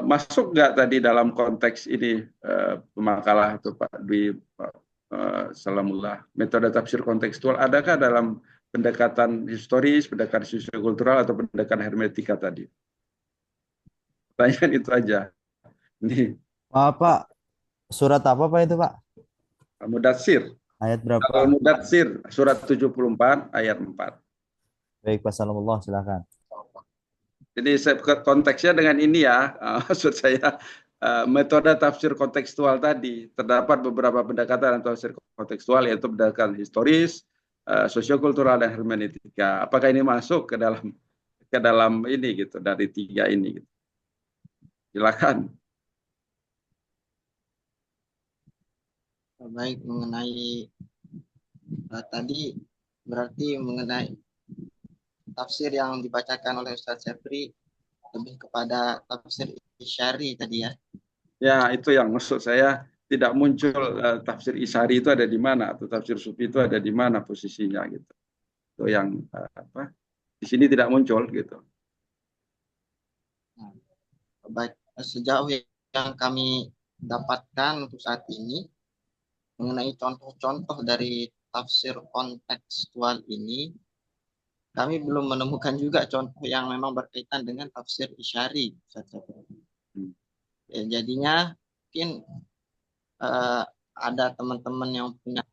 masuk nggak tadi dalam konteks ini pemakalah itu Pak Dwi, Pak Salamullah, metode tafsir kontekstual adakah dalam pendekatan historis, pendekatan sosiokultural, atau pendekatan hermetika tadi? Pertanyaan itu aja. Ini Pak, surat apa Pak itu Pak? Al-Mudatsir. Ayat berapa? Al-Mudatsir surat 74 ayat 4. Baik Pak Salamullah, silakan. Jadi konteksnya dengan ini ya, maksud saya metode tafsir kontekstual tadi, terdapat beberapa pendekatan tafsir kontekstual, yaitu pendekatan historis, sosiokultural, dan hermeneutika. Apakah ini masuk ke dalam ini gitu, dari tiga ini gitu? Silakan. Baik, mengenai tadi berarti mengenai tafsir yang dibacakan oleh Ustadz Syafri lebih kepada tafsir Isyari tadi ya. Ya, itu yang maksud saya, tidak muncul tafsir Isyari itu ada di mana, atau tafsir Sufi itu ada di mana posisinya gitu. Itu yang di sini tidak muncul gitu. Nah, baik, sejauh yang kami dapatkan untuk saat ini mengenai contoh-contoh dari tafsir kontekstual ini, kami belum menemukan juga contoh yang memang berkaitan dengan tafsir Isyari. Ya, jadinya mungkin ada teman-teman yang punya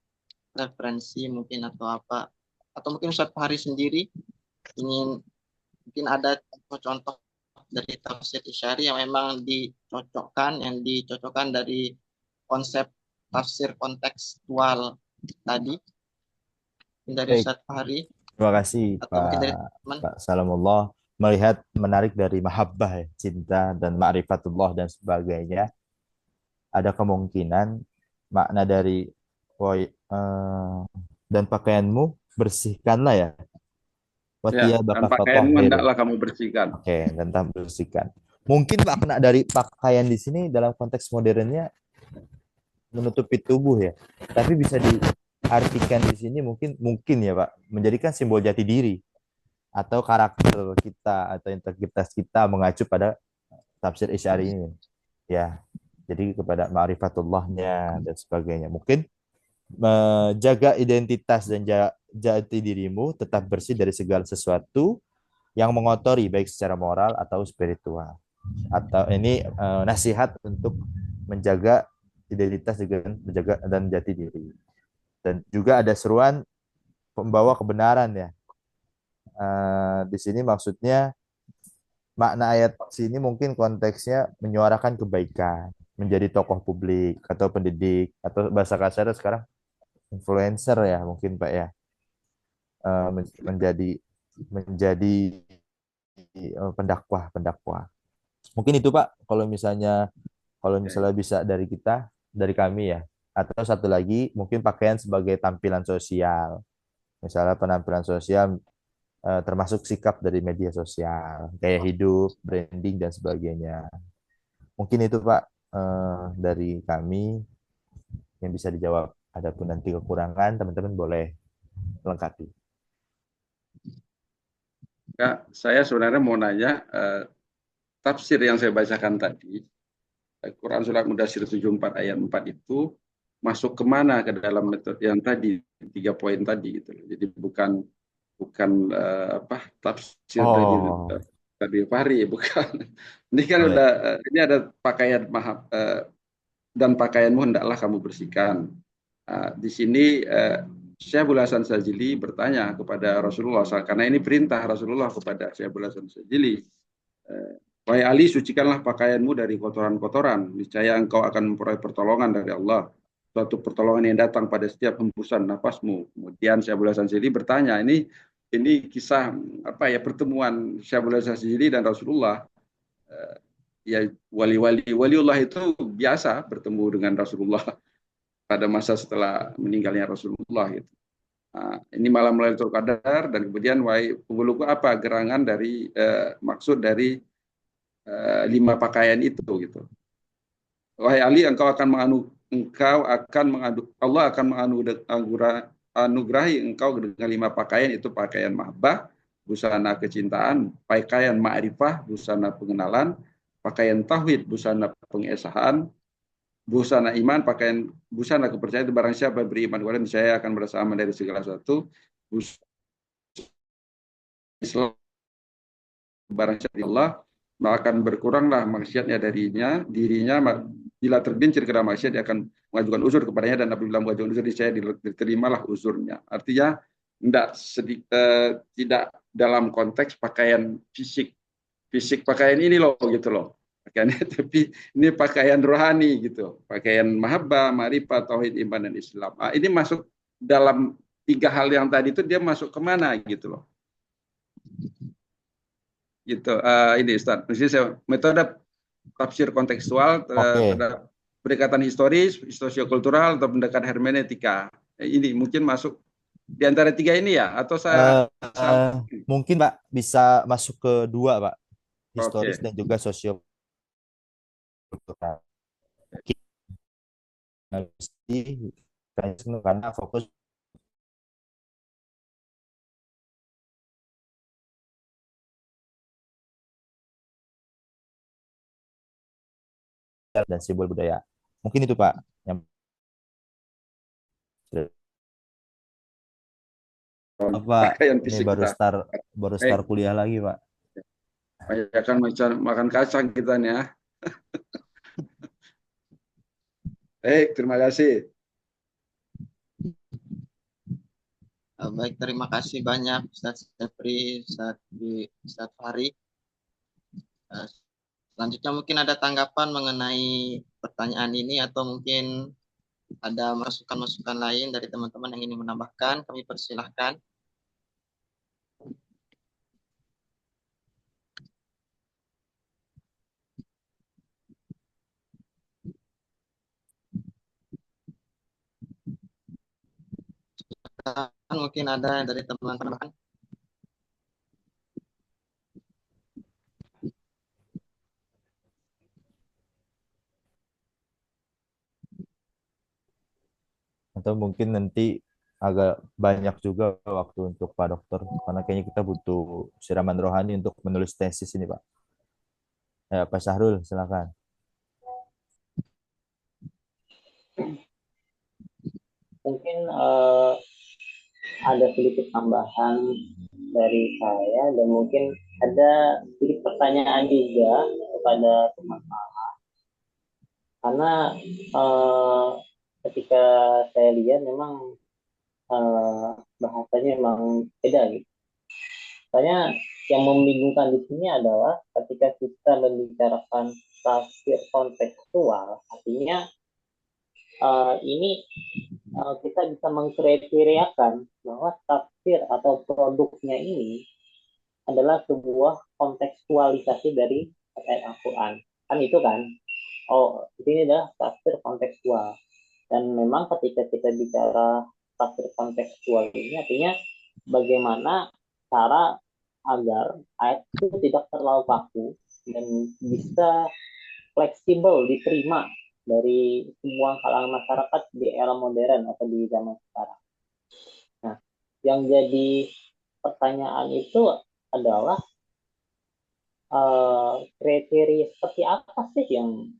referensi mungkin atau mungkin Ustadz Fahri sendiri ingin mungkin ada contoh-contoh dari tafsir Isyari yang memang dicocokkan dari konsep tafsir kontekstual tadi dari Ustadz Fahri. Terima kasih Pak Salamullah. Melihat menarik dari mahabbah ya, cinta dan ma'rifatullah dan sebagainya, ada kemungkinan makna dari dan pakaianmu bersihkanlah ya. Ya, dan pakaianmu hendaklah kamu bersihkan. Oke, dan bersihkan. Mungkin makna dari pakaian di sini dalam konteks modernnya menutupi tubuh ya, tapi bisa diartikan di sini mungkin ya Pak, menjadikan simbol jati diri atau karakter kita atau integritas kita mengacu pada tafsir Isyari ini ya. Jadi kepada ma'rifatullahnya dan sebagainya. Mungkin menjaga identitas dan jati dirimu tetap bersih dari segala sesuatu yang mengotori baik secara moral atau spiritual. Atau ini nasihat untuk menjaga identitas juga menjaga dan jati diri. Dan juga ada seruan pembawa kebenaran ya. Di sini maksudnya makna ayat sini mungkin konteksnya menyuarakan kebaikan, menjadi tokoh publik atau pendidik, atau bahasa kasarnya sekarang influencer ya mungkin Pak ya, menjadi pendakwah. Mungkin itu Pak kalau misalnya bisa dari kami ya. Atau satu lagi mungkin pakaian sebagai tampilan sosial, misalnya penampilan sosial termasuk sikap dari media sosial, gaya hidup, branding dan sebagainya. Mungkin itu Pak dari kami yang bisa dijawab. Adapun nanti kekurangan teman-teman boleh lengkapi. Kak, saya sebenarnya mau nanya, tafsir yang saya bacakan tadi, Quran surat Mudatsir 74 ayat 4 itu masuk kemana ke dalam metode yang tadi, 3 poin tadi gitu. Jadi bukan tafsir dari Fahri, bukan. Ini kan ini ada pakaian dan pakaianmu hendaklah kamu bersihkan. Di sini Syekh Abdul Hasan Sajili bertanya kepada Rasulullah, karena ini perintah Rasulullah kepada Syekh Abdul Hasan Sajili. Wahai Ali, sucikanlah pakaianmu dari kotoran-kotoran. Niscaya engkau akan memperoleh pertolongan dari Allah. Suatu pertolongan yang datang pada setiap hembusan napasmu. Kemudian Syaikhul Hasan Sadzili bertanya, ini kisah apa ya, pertemuan Syaikhul Hasan Sadzili dan Rasulullah. Eh, Ya, waliullah itu biasa bertemu dengan Rasulullah pada masa setelah meninggalnya Rasulullah gitu. Nah, ini malam Lailatul Qadar, dan kemudian wahai penghuluku, apa gerangan dari maksud dari 5 pakaian itu gitu. Wahai Ali, Allah akan menganugerahi engkau dengan 5 pakaian, itu pakaian mahabbah, busana kecintaan, pakaian ma'rifah, busana pengenalan, pakaian tauhid, busana pengesahan, busana iman, pakaian busana kepercayaan. Itu barang siapa beriman kepada saya akan merasa aman dari segala sesuatu. Busana Islam, barang siapa Allah, maka akan berkuranglah maksiatnya dirinya. Bila terbincir kena maksiat, dia akan mengajukan uzur kepadanya, dan apabila mengajukan uzur saya diterimalah uzurnya. Artinya tidak dalam konteks pakaian fisik pakaian ini loh gitu loh pakaiannya, tapi ini pakaian rohani gitu, pakaian mahabbah, ma'rifah, tauhid, iman, dan Islam. Ini masuk dalam 3 hal yang tadi itu, dia masuk kemana gitu loh gitu. Ini Ustaz, metode tafsir kontekstual Oke. terhadap pendekatan historis, sosiokultural, atau pendekatan hermeneutika. Ini mungkin masuk di antara 3 ini ya, atau Eh, saya salah? eh, mungkin Pak bisa masuk ke 2 Pak, historis Oke. dan juga sosiokultural. Karena fokus dan simbol budaya. Mungkin itu Pak yang apa, Pakaian ini fisik baru kita. start baru Baik, start kuliah lagi Pak. banyak makan kacang kita nih ya. Baik, terima kasih. Baik, terima kasih banyak Ustaz Jeffrey, Ustaz Fahri. Selanjutnya mungkin ada tanggapan mengenai pertanyaan ini, atau mungkin ada masukan-masukan lain dari teman-teman yang ingin menambahkan, kami persilahkan. Mungkin ada dari teman-teman. Atau mungkin nanti agak banyak juga waktu untuk Pak Dokter, karena kayaknya kita butuh siraman rohani untuk menulis tesis ini Pak. Ya, Pak Syahrul silakan. Mungkin ada sedikit tambahan dari saya, dan mungkin ada sedikit pertanyaan juga kepada teman-teman, karena ketika saya lihat memang bahasanya memang beda gitu. Soalnya yang membingungkan di sini adalah ketika kita membicarakan tafsir kontekstual, artinya ini kita bisa mengkriteriakan bahwa tafsir atau produknya ini adalah sebuah kontekstualisasi dari ayat Al-Quran. Kan itu kan? Oh, ini adalah tafsir kontekstual. Dan memang ketika kita bicara tafsir kontekstual ini, artinya bagaimana cara agar ayat itu tidak terlalu kaku dan bisa fleksibel diterima dari semua kalangan masyarakat di era modern atau di zaman sekarang. Nah, yang jadi pertanyaan itu adalah kriteria seperti apa sih yang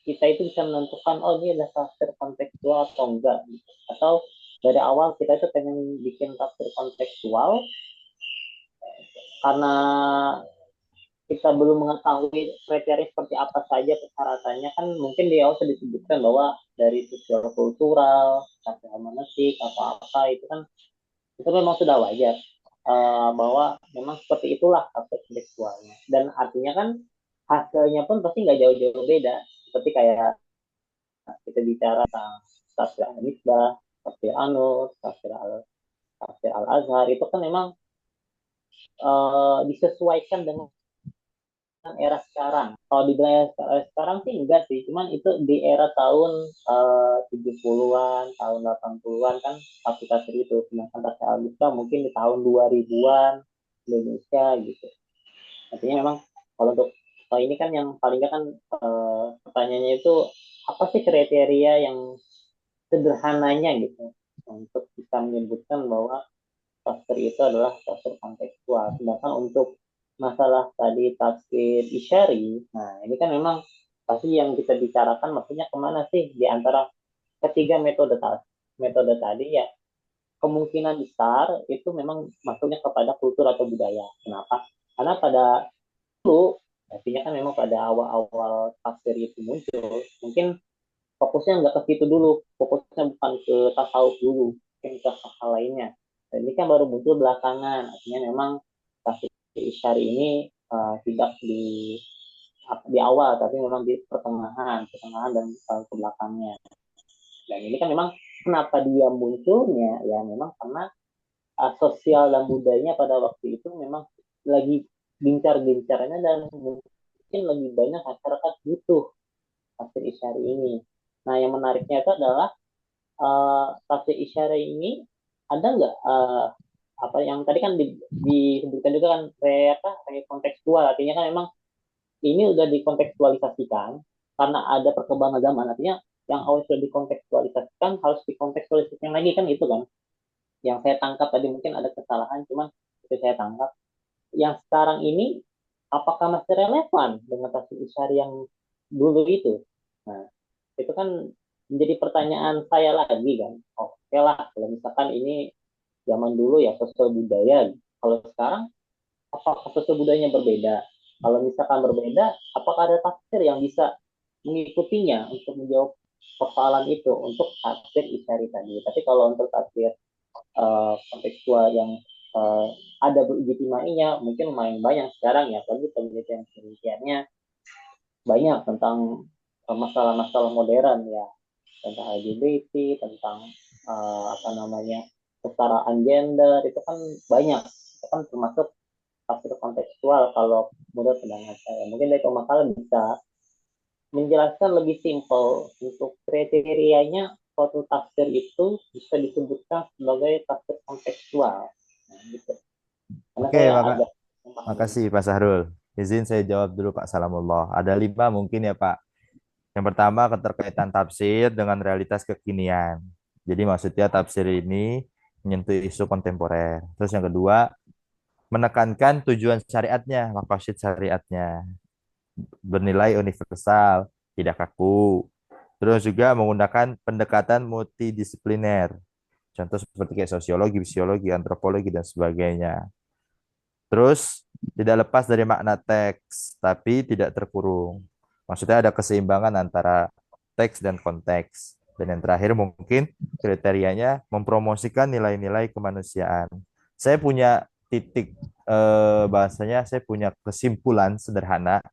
kita itu bisa menentukan, oh ini adalah tafsir kontekstual atau enggak, atau dari awal kita itu pengen bikin tafsir kontekstual karena kita belum mengetahui kriteria seperti apa saja persyaratannya. Kan mungkin di awal sudah disebutkan bahwa dari sosial kultural sampai hermeneutik atau apa itu kan itu memang sudah wajar. bahwa memang seperti itulah tafsir kontekstualnya. Dan artinya kan hasilnya pun pasti nggak jauh-jauh beda. Seperti kayak kita bicara tentang tafsir al-Misbah, tafsir Anur, tafsir al-Azhar, itu kan memang disesuaikan dengan era sekarang. Kalau di era sekarang sih enggak sih, cuman itu di era tahun 70-an, tahun 80-an kan tafsir itu. Sedangkan tafsir al-Misbah mungkin di tahun 2000-an Indonesia gitu. Artinya memang kalau untuk ini kan yang palingnya kan pertanyaannya itu apa sih kriteria yang sederhananya gitu untuk bisa menyebutkan bahwa tafsir itu adalah tafsir kontekstual. Sedangkan untuk masalah tadi tafsir isyari, nah ini kan memang pasti yang kita bicarakan maksudnya kemana sih di antara ketiga metode tadi ya kemungkinan besar itu memang masuknya kepada kultur atau budaya. Kenapa? Karena pada dulu artinya kan memang pada awal-awal tafsir itu muncul mungkin fokusnya nggak ke situ dulu, fokusnya bukan ke tasawuf dulu, mungkin ke hal lainnya. Dan ini kan baru muncul belakangan, artinya memang tafsir isyari ini tidak di awal, tapi memang di pertengahan dan ke belakangnya. Dan ini kan memang kenapa dia munculnya, ya memang karena sosial dan budayanya pada waktu itu memang lagi gencar-gencarnya dan mungkin lebih banyak masyarakat butuh tafsir isyari ini. Nah, yang menariknya itu adalah tafsir isyari ini ada nggak apa yang tadi kan disebutkan juga kan kontekstual, artinya kan memang ini udah dikontekstualisasikan karena ada perkembangan zaman, artinya yang awal sudah dikontekstualisasikan harus dikontekstualisasikan lagi kan itu kan. Yang saya tangkap tadi mungkin ada kesalahan, cuman itu saya tangkap. Yang sekarang ini apakah masih relevan dengan tafsir isyari yang dulu itu? Nah, itu kan menjadi pertanyaan saya lagi kan. Oh, oke lah, kalau misalkan ini zaman dulu ya sosial budaya. Kalau sekarang, apakah sosial budayanya berbeda? Kalau misalkan berbeda, apakah ada tafsir yang bisa mengikutinya untuk menjawab persoalan itu untuk tafsir isyari tadi. Tapi kalau untuk tafsir kontekstual yang ada berijtimainya mungkin lumayan banyak sekarang ya, apalagi penelitian-penelitiannya banyak tentang masalah-masalah modern ya, tentang LGBT, tentang apa namanya kesetaraan gender, itu kan banyak, itu kan termasuk tafsir kontekstual kalau menurut pandangan saya. Mungkin dari Komakala bisa menjelaskan lebih simpel untuk kriterianya suatu tafsir itu bisa disebutkan sebagai tafsir kontekstual. Nah, gitu. Karena Oke, saya Pak. agak memahami. Makasih Pak Sahrul. Izin saya jawab dulu Pak Salamullah. Ada 5 mungkin ya Pak. Yang pertama keterkaitan tafsir dengan realitas kekinian. Jadi maksudnya tafsir ini menyentuh isu kontemporer. Terus yang kedua menekankan tujuan syariatnya, maksud syariatnya. Bernilai universal, tidak kaku. Terus juga menggunakan pendekatan multidisipliner. Contoh seperti kayak sosiologi, psikologi, antropologi, dan sebagainya. Terus tidak lepas dari makna teks, tapi tidak terkurung. Maksudnya ada keseimbangan antara teks dan konteks. Dan yang terakhir mungkin kriterianya mempromosikan nilai-nilai kemanusiaan. Saya punya titik bahasanya, saya punya kesimpulan sederhana,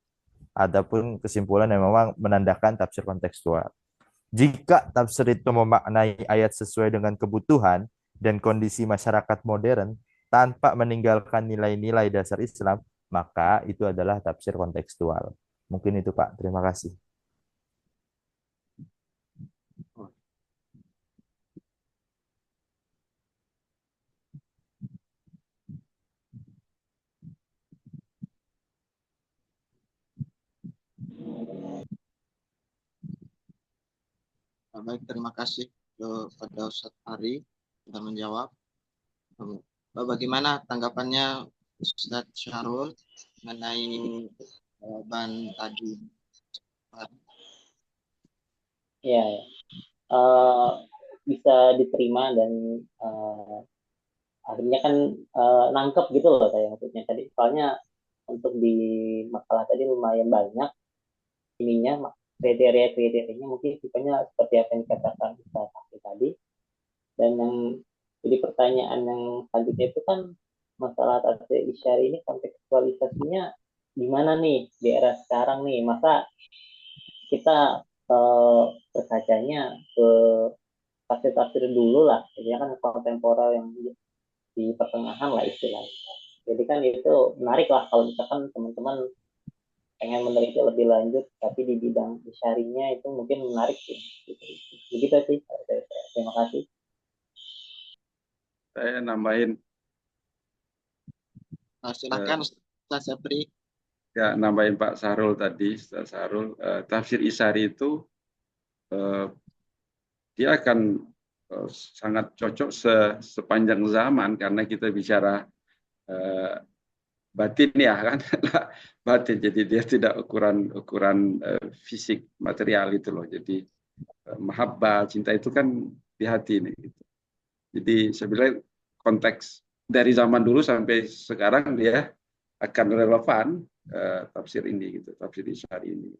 ataupun kesimpulan yang memang menandakan tafsir kontekstual. Jika tafsir itu memaknai ayat sesuai dengan kebutuhan dan kondisi masyarakat modern tanpa meninggalkan nilai-nilai dasar Islam, maka itu adalah tafsir kontekstual. Mungkin itu Pak. Terima kasih. Baik, terima kasih kepada Ustadz Ari sudah menjawab. Bagaimana tanggapannya Ustadz Syarul mengenai jawaban tadi? Ya, uh, bisa diterima dan akhirnya kan nangkep gitu loh saya maksudnya tadi. Soalnya untuk di makalah tadi lumayan banyak ininya kriteria-kriterianya mungkin sifatnya seperti apa yang dikatakan Ustaz tadi. Dan yang jadi pertanyaan yang selanjutnya itu kan masalah tafsir isyari ini kontekstualisasinya gimana nih di era sekarang nih? Masa kita berkacanya ke tafsir-tafsir dulu lah, jadi kan kontemporer yang di pertengahan lah istilahnya. Jadi kan itu menarik lah kalau misalkan teman-teman pengen meneliti lebih lanjut, tapi di bidang isyarinya itu mungkin menarik sih. Begitu sih. Terima kasih. Saya nambahin Silakan Ustaz Sapri. ya, nambahin Pak Sahrul tadi, Ustaz Sahrul, tafsir Isyari itu dia akan sangat cocok sepanjang zaman karena kita bicara batin ya kan, batin. Jadi dia tidak ukuran fisik material itu loh. Jadi mahabbah, cinta itu kan di hati nih. Gitu. Jadi sebenarnya konteks dari zaman dulu sampai sekarang dia akan relevan tafsir ini gitu, tafsir Isyari ini.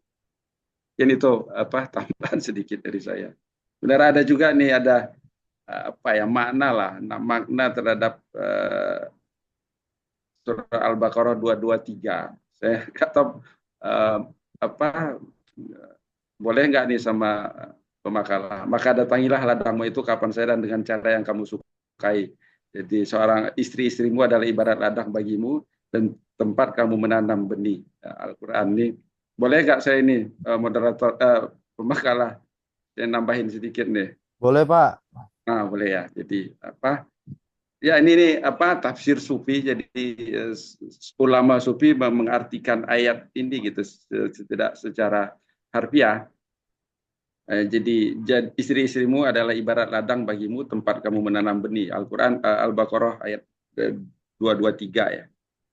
Ini itu tambahan sedikit dari saya. Benar ada juga nih ada makna lah, makna terhadap surah Al-Baqarah 223. Saya nggak tahu boleh nggak nih sama pemakalah. Maka datangilah ladangmu itu kapan saya dan dengan cara yang kamu sukai. Jadi seorang istri-istrimu adalah ibarat ladang bagimu dan tempat kamu menanam benih. Al-Quran ini. Boleh nggak saya ini moderator pemakalah saya nambahin sedikit nih. Boleh, Pak. Nah, boleh ya. Jadi ya ini nih tafsir sufi. Jadi ulama sufi mengartikan ayat ini gitu tidak secara harfiah. Jadi istri-istrimu adalah ibarat ladang bagimu tempat kamu menanam benih. Al-Quran Al-Baqarah ayat 223 ya.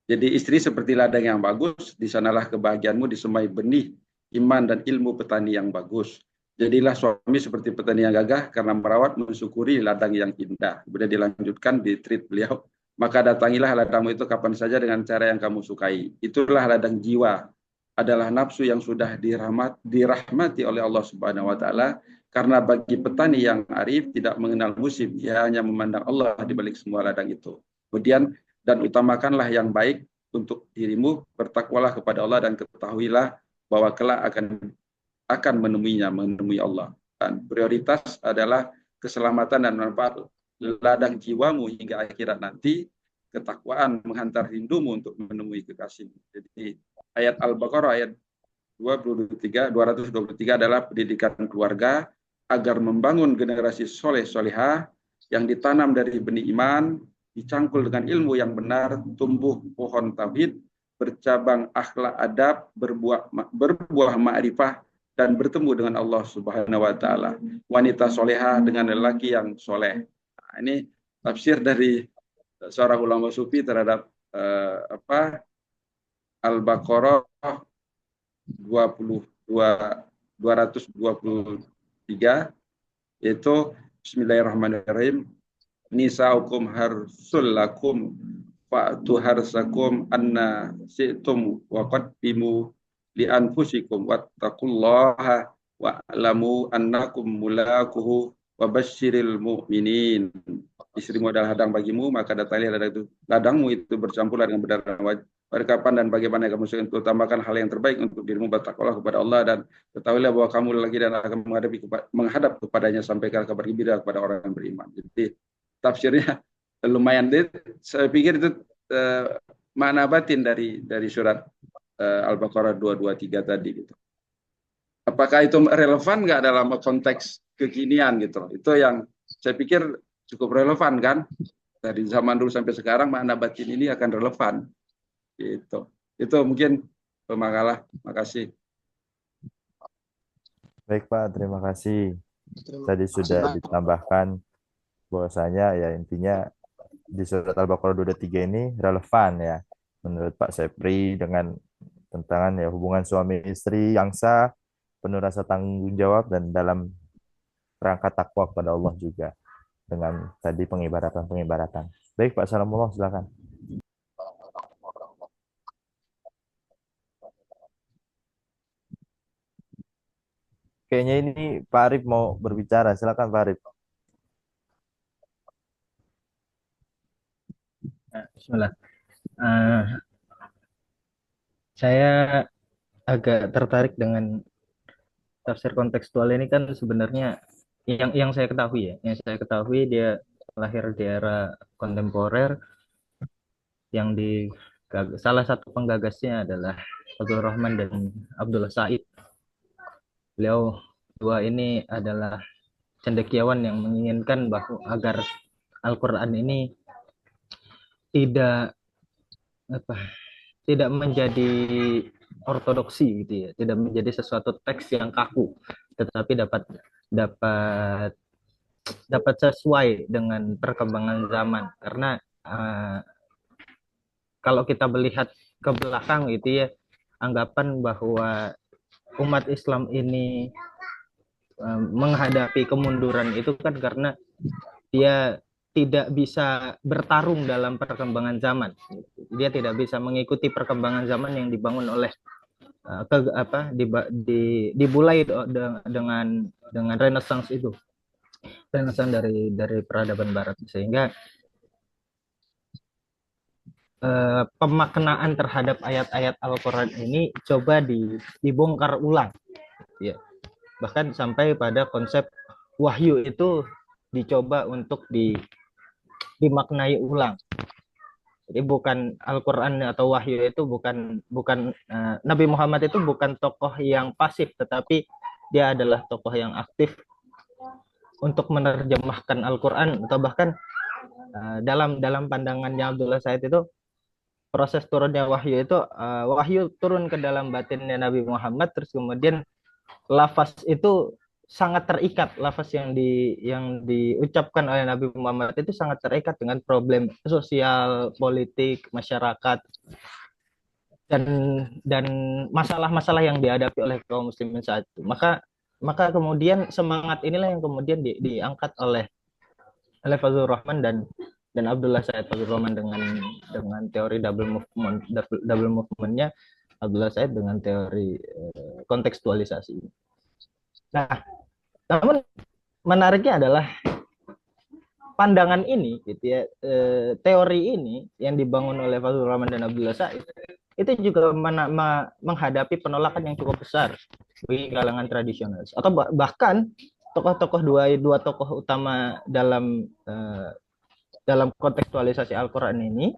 Jadi istri seperti ladang yang bagus, di sanalah kebahagiaanmu disemai benih iman dan ilmu petani yang bagus. Jadilah suami seperti petani yang gagah karena merawat mensyukuri ladang yang indah. Kemudian dilanjutkan di tweet beliau, maka datangilah ladangmu itu kapan saja dengan cara yang kamu sukai. Itulah ladang jiwa, adalah nafsu yang sudah dirahmati oleh Allah Subhanahu wa taala, karena bagi petani yang arif tidak mengenal musim, dia hanya memandang Allah di balik semua ladang itu. Kemudian dan utamakanlah yang baik untuk dirimu, bertakwalah kepada Allah dan ketahuilah bahwa kelak akan menemui Allah. Dan prioritas adalah keselamatan dan manfaat ladang jiwamu hingga akhirat nanti. Ketakwaan menghantar rindumu untuk menemui kekasihmu. Jadi ayat Al-Baqarah ayat 223 adalah pendidikan keluarga agar membangun generasi soleh-solehah yang ditanam dari benih iman, dicangkul dengan ilmu yang benar, tumbuh pohon tauhid, bercabang akhlak adab, berbuah ma'rifah, dan bertemu dengan Allah Subhanahu wa taala. Wanita solehah dengan lelaki yang soleh. Nah, ini tafsir dari seorang ulama sufi terhadap Al-Baqarah 223, yaitu Bismillahirrahmanirrahim. Nisaukum harsul lakum fa'tu harsakum anna syi'tum wa qaddimu li anfusikum wattaqullaha wa'lamu annakum mulaquhu wa basyiril mu'minin. Istrimu adalah ladang bagimu, maka datangilah ladangmu itu bercampur dengan benar dan wajib. Pada kapan dan bagaimana kamu suka utamakan hal yang terbaik untuk dirimu, bertakwalah kepada Allah dan ketahuilah bahwa kamu lagi dan akan menghadap kepadanya sampai kabar gembira kepada orang yang beriman. Jadi tafsirnya lumayan. Saya pikir itu makna batin dari surat Al-Baqarah 223 tadi gitu. Apakah itu relevan nggak dalam konteks kekinian gitu? Itu yang saya pikir cukup relevan kan, dari zaman dulu sampai sekarang makna batin ini akan relevan gitu. Itu mungkin pemakalah. Makasih. Baik, Pak, terima kasih. Tadi sudah ditambahkan bahwasanya ya intinya di surat Al-Baqarah 223 ini relevan ya menurut Pak Sepri dengan tentang ya hubungan suami istri yang sah, penuh rasa tanggung jawab dan dalam rangka takwa kepada Allah juga dengan tadi pengibaratan. Baik, Pak Salamullah, silakan. Kayaknya ini Pak Arif mau berbicara. Silakan Pak Arif. Bismillah. Eh, saya agak tertarik dengan tafsir kontekstual ini kan sebenarnya yang saya ketahui ya, yang saya ketahui dia lahir di era kontemporer yang di salah satu penggagasnya adalah Abdul Rahman dan Abdullah Said. Beliau dua ini adalah cendekiawan yang menginginkan bahwa agar Al-Quran ini tidak apa tidak menjadi ortodoksi gitu ya, tidak menjadi sesuatu teks yang kaku, tetapi dapat dapat dapat sesuai dengan perkembangan zaman. Karena uh, kalau kita melihat ke belakang gitu ya, anggapan bahwa umat Islam ini menghadapi kemunduran itu kan karena dia tidak bisa bertarung dalam perkembangan zaman. Dia tidak bisa mengikuti perkembangan zaman yang dibangun oleh dimulai dengan Renaissance itu. Renaissance dari peradaban barat, sehingga pemaknaan terhadap ayat-ayat Al-Qur'an ini coba dibongkar ulang. Ya. Bahkan sampai pada konsep wahyu itu dicoba untuk dimaknai ulang. Jadi bukan Al-Qur'an atau wahyu itu bukan Nabi Muhammad itu bukan tokoh yang pasif, tetapi dia adalah tokoh yang aktif untuk menerjemahkan Al-Qur'an, atau bahkan dalam pandangannya Abdullah Said itu proses turunnya wahyu itu wahyu turun ke dalam batinnya Nabi Muhammad, terus kemudian lafaz itu sangat terikat, lafaz yang diucapkan oleh Nabi Muhammad itu sangat terikat dengan problem sosial, politik, masyarakat, dan masalah-masalah yang dihadapi oleh kaum muslimin saat itu. Maka kemudian semangat inilah yang kemudian diangkat oleh Fazlur Rahman dan Abdullah Said. Fazlur Rahman dengan teori double movementnya, Abdullah Said dengan teori kontekstualisasi. Nah, namun menariknya adalah pandangan ini, gitu ya, teori ini yang dibangun oleh Fazlur Rahman dan Abdullah Said itu juga menghadapi penolakan yang cukup besar bagi kalangan tradisionalis, atau bahkan tokoh-tokoh dua tokoh utama dalam kontekstualisasi Al-Quran ini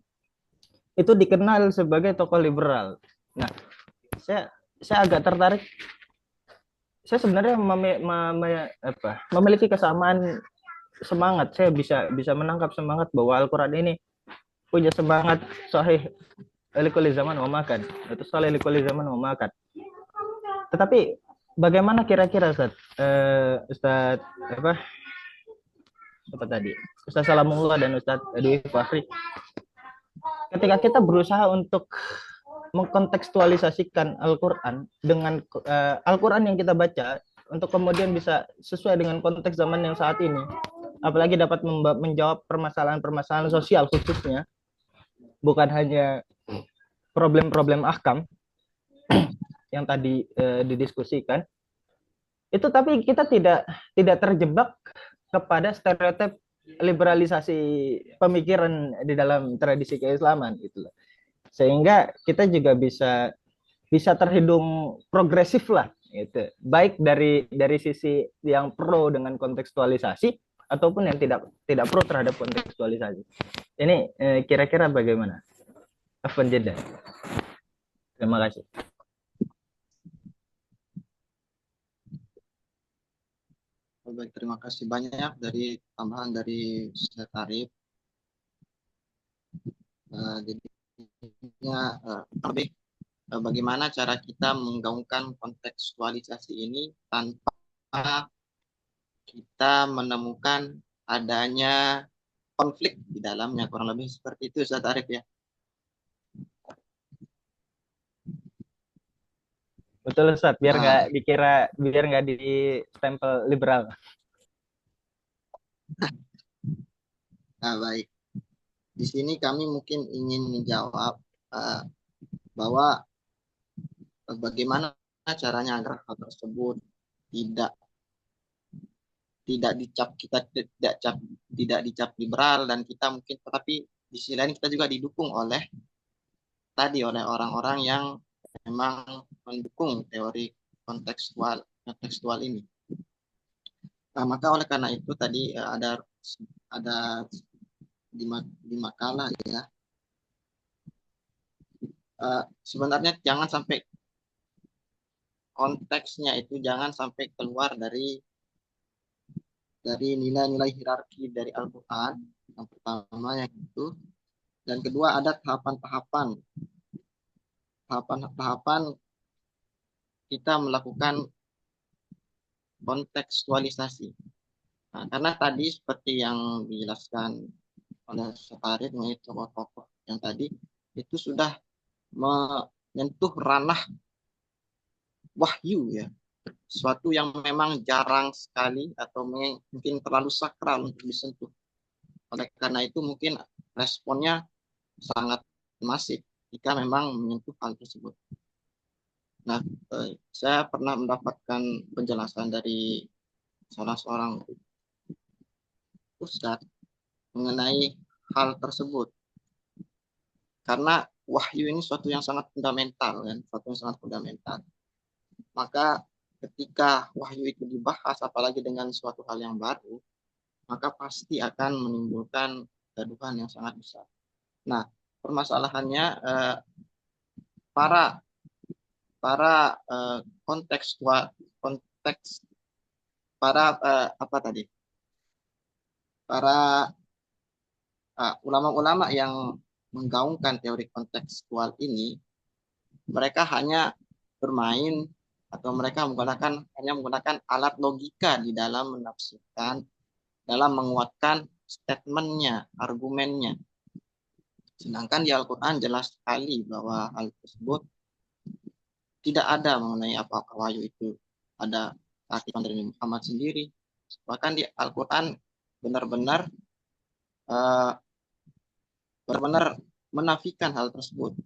itu dikenal sebagai tokoh liberal. Nah, saya agak tertarik. Saya sebenarnya memiliki kesamaan semangat. Saya bisa menangkap semangat bahwa Al-Quran ini punya semangat sahih likulli zaman wa makan. Itu salih likulli zaman wa makan. Tetapi bagaimana kira-kira Ustaz apa tadi? Ustaz Salamullah dan Ustaz Dwi Fahri, ketika kita berusaha untuk mengkontekstualisasikan Al-Quran dengan Al-Quran yang kita baca untuk kemudian bisa sesuai dengan konteks zaman yang saat ini, apalagi dapat menjawab permasalahan-permasalahan sosial khususnya, bukan hanya problem-problem ahkam yang tadi didiskusikan itu, tapi kita tidak terjebak kepada stereotip liberalisasi pemikiran di dalam tradisi keislaman gitu loh. Sehingga kita juga bisa terhitung progresif lah gitu. Baik dari sisi yang pro dengan kontekstualisasi ataupun yang tidak pro terhadap kontekstualisasi. Ini kira-kira bagaimana? Afwan jeda. Terima kasih. Baik, terima kasih banyak dari tambahan dari Ustaz Arif. Jadinya lebih bagaimana cara kita menggaungkan kontekstualisasi ini tanpa kita menemukan adanya konflik di dalamnya, kurang lebih seperti itu Ustaz Arif ya. Betul Ustaz, biar nggak di stempel liberal. Nah, baik. Di sini kami mungkin ingin menjawab bahwa bagaimana caranya agar hal tersebut tidak dicap liberal, dan kita mungkin tetapi di sisi lain kita juga didukung oleh orang-orang yang memang mendukung teori kontekstual ini. Nah, maka oleh karena itu tadi ada di makalah ya, sebenarnya jangan sampai konteksnya itu jangan sampai keluar dari nilai-nilai hierarki dari Al-Quran. Yang pertama yang itu, dan kedua ada tahapan-tahapan kita melakukan kontekstualisasi. Nah, karena tadi seperti yang dijelaskan oleh Syarif mengenai tokoh-tokoh yang tadi itu sudah menyentuh ranah wahyu ya, sesuatu yang memang jarang sekali atau mungkin terlalu sakral untuk disentuh. Oleh karena itu mungkin responnya sangat masif jika memang menyentuh hal tersebut. Nah, saya pernah mendapatkan penjelasan dari salah seorang ustadz mengenai hal tersebut. Karena wahyu ini suatu yang sangat fundamental, kan? Suatu yang sangat fundamental. Maka ketika wahyu itu dibahas, apalagi dengan suatu hal yang baru, maka pasti akan menimbulkan kegaduhan yang sangat besar. Nah, permasalahannya para konteks para apa tadi? Para ulama-ulama yang menggaungkan teori kontekstual ini, mereka hanya bermain atau mereka hanya menggunakan alat logika di dalam menafsirkan, dalam menguatkan statementnya, argumennya. Sedangkan di Al-Quran jelas sekali bahwa hal tersebut tidak ada mengenai apakah wahyu itu ada keaktifan dari Muhammad sendiri. Bahkan di Al-Quran benar-benar menafikan hal tersebut.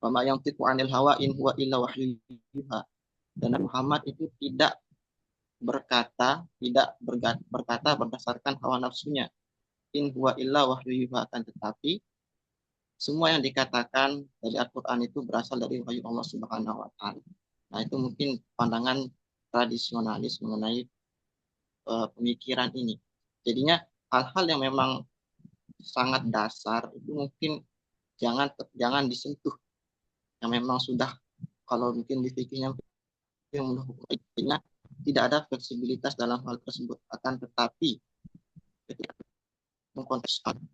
Wa yang yantiqu 'anil hawa in huwa illa wahyu yuha. Dan Muhammad itu tidak berkata berdasarkan hawa nafsunya. In huwa illa wahyu yuha, akan tetapi semua yang dikatakan dari Al-Quran itu berasal dari wahyu Allah Subhanahu wa Ta'ala. Nah, itu mungkin pandangan tradisionalis mengenai pemikiran ini. Jadinya hal-hal yang memang sangat dasar itu mungkin jangan disentuh. Yang memang sudah, kalau mungkin di fikihnya yang hukumnya tidak ada fleksibilitas dalam hal tersebut. Akan tetapi ketika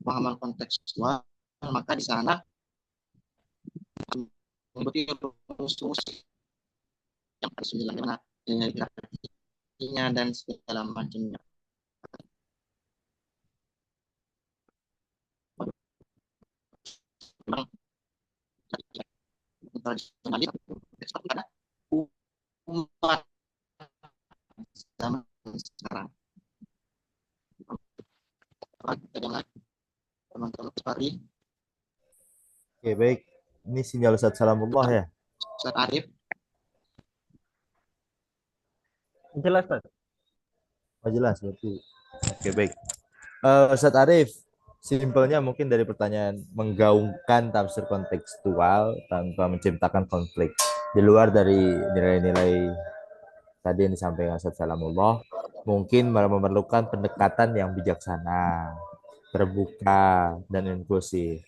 pemahaman kontekstual, maka di sana memiliki rumus yang harus dilakukan dan segala macamnya. Memang tradisionalis pada umat zaman sekarang. Teman-teman Syarif. Oke, baik. Ini sinyal Ustaz Salamullah ya. Ustaz Arif. Jelas, Pak. Oh, jelas berarti. Oke, baik. Ustaz Arif, simpelnya mungkin dari pertanyaan menggaungkan tafsir kontekstual tanpa menciptakan konflik di luar dari nilai-nilai tadi yang disampaikan Ustaz Salamullah, mungkin memerlukan pendekatan yang bijaksana, terbuka, dan inklusif.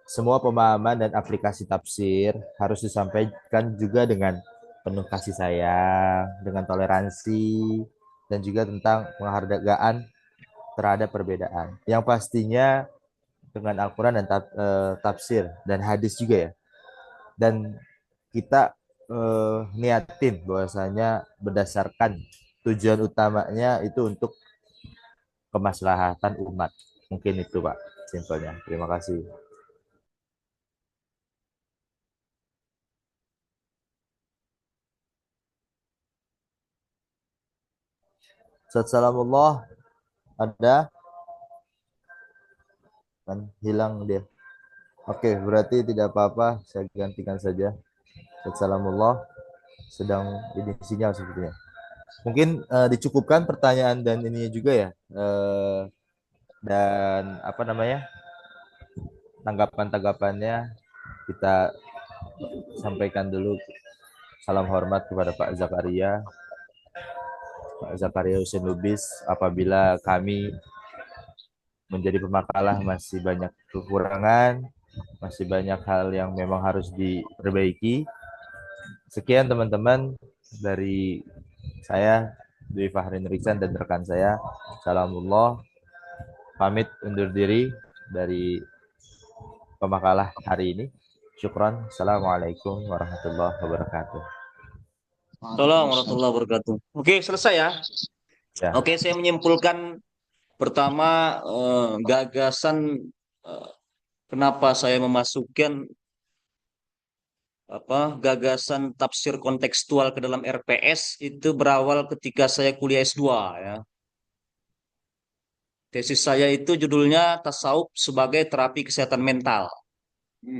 Semua pemahaman dan aplikasi tafsir harus disampaikan juga dengan penuh kasih sayang, dengan toleransi, dan juga tentang penghargaan terhadap perbedaan. Yang pastinya dengan Al-Quran dan tafsir dan hadis juga ya. Dan kita niatin bahwasanya berdasarkan tujuan utamanya itu untuk kemaslahatan umat. Mungkin itu Pak, simpelnya. Terima kasih. Assalamualaikum, ada kan hilang dia. Oke, berarti tidak apa-apa, saya gantikan saja. Assalamualaikum, sedang ini sinyal sepertinya. Mungkin dicukupkan pertanyaan dan ini juga ya dan apa namanya, tanggapan-tanggapannya kita sampaikan dulu. Salam hormat kepada Pak Zakaria Hussein Lubis. Apabila kami menjadi pemakalah masih banyak kekurangan, masih banyak hal yang memang harus diperbaiki. Sekian teman-teman dari saya, Dwi Fahrin Riksan dan rekan saya. Salamullah. Pamit undur diri dari pemakalah hari ini. Syukran. Assalamualaikum warahmatullahi wabarakatuh. Assalamualaikum warahmatullahi wabarakatuh. Oke, selesai ya. Ya. Oke, saya menyimpulkan pertama gagasan kenapa saya memasukkan gagasan tafsir kontekstual ke dalam RPS itu berawal ketika saya kuliah S2 ya. Tesis saya itu judulnya Tasawuf sebagai Terapi Kesehatan Mental.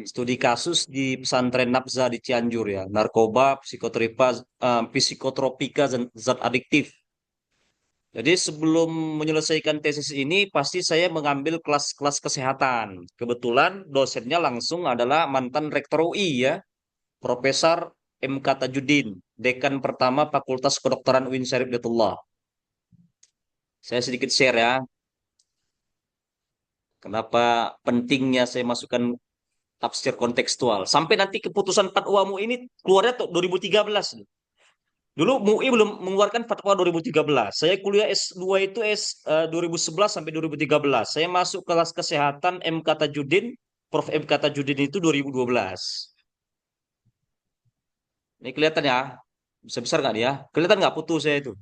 Studi kasus di pesantren Nabza di Cianjur ya, narkoba, psikotropika, zat adiktif. Jadi sebelum menyelesaikan tesis ini pasti saya mengambil kelas-kelas kesehatan. Kebetulan dosennya langsung adalah mantan rektor UI ya, Profesor M. Tajudin, dekan pertama Fakultas Kedokteran UIN Syarif Hidayatullah. Saya sedikit share ya, kenapa pentingnya saya masukkan tafsir kontekstual. Sampai nanti keputusan fatwa MUI ini keluarnya tuh 2013. Dulu MUI belum mengeluarkan fatwa 2013. Saya kuliah S2 itu 2011 sampai 2013. Saya masuk kelas kesehatan MK Tajudin, Prof. MK Tajudin itu 2012. Ini kelihatan ya? Besar-besar nggak dia? Kelihatan nggak putu saya itu?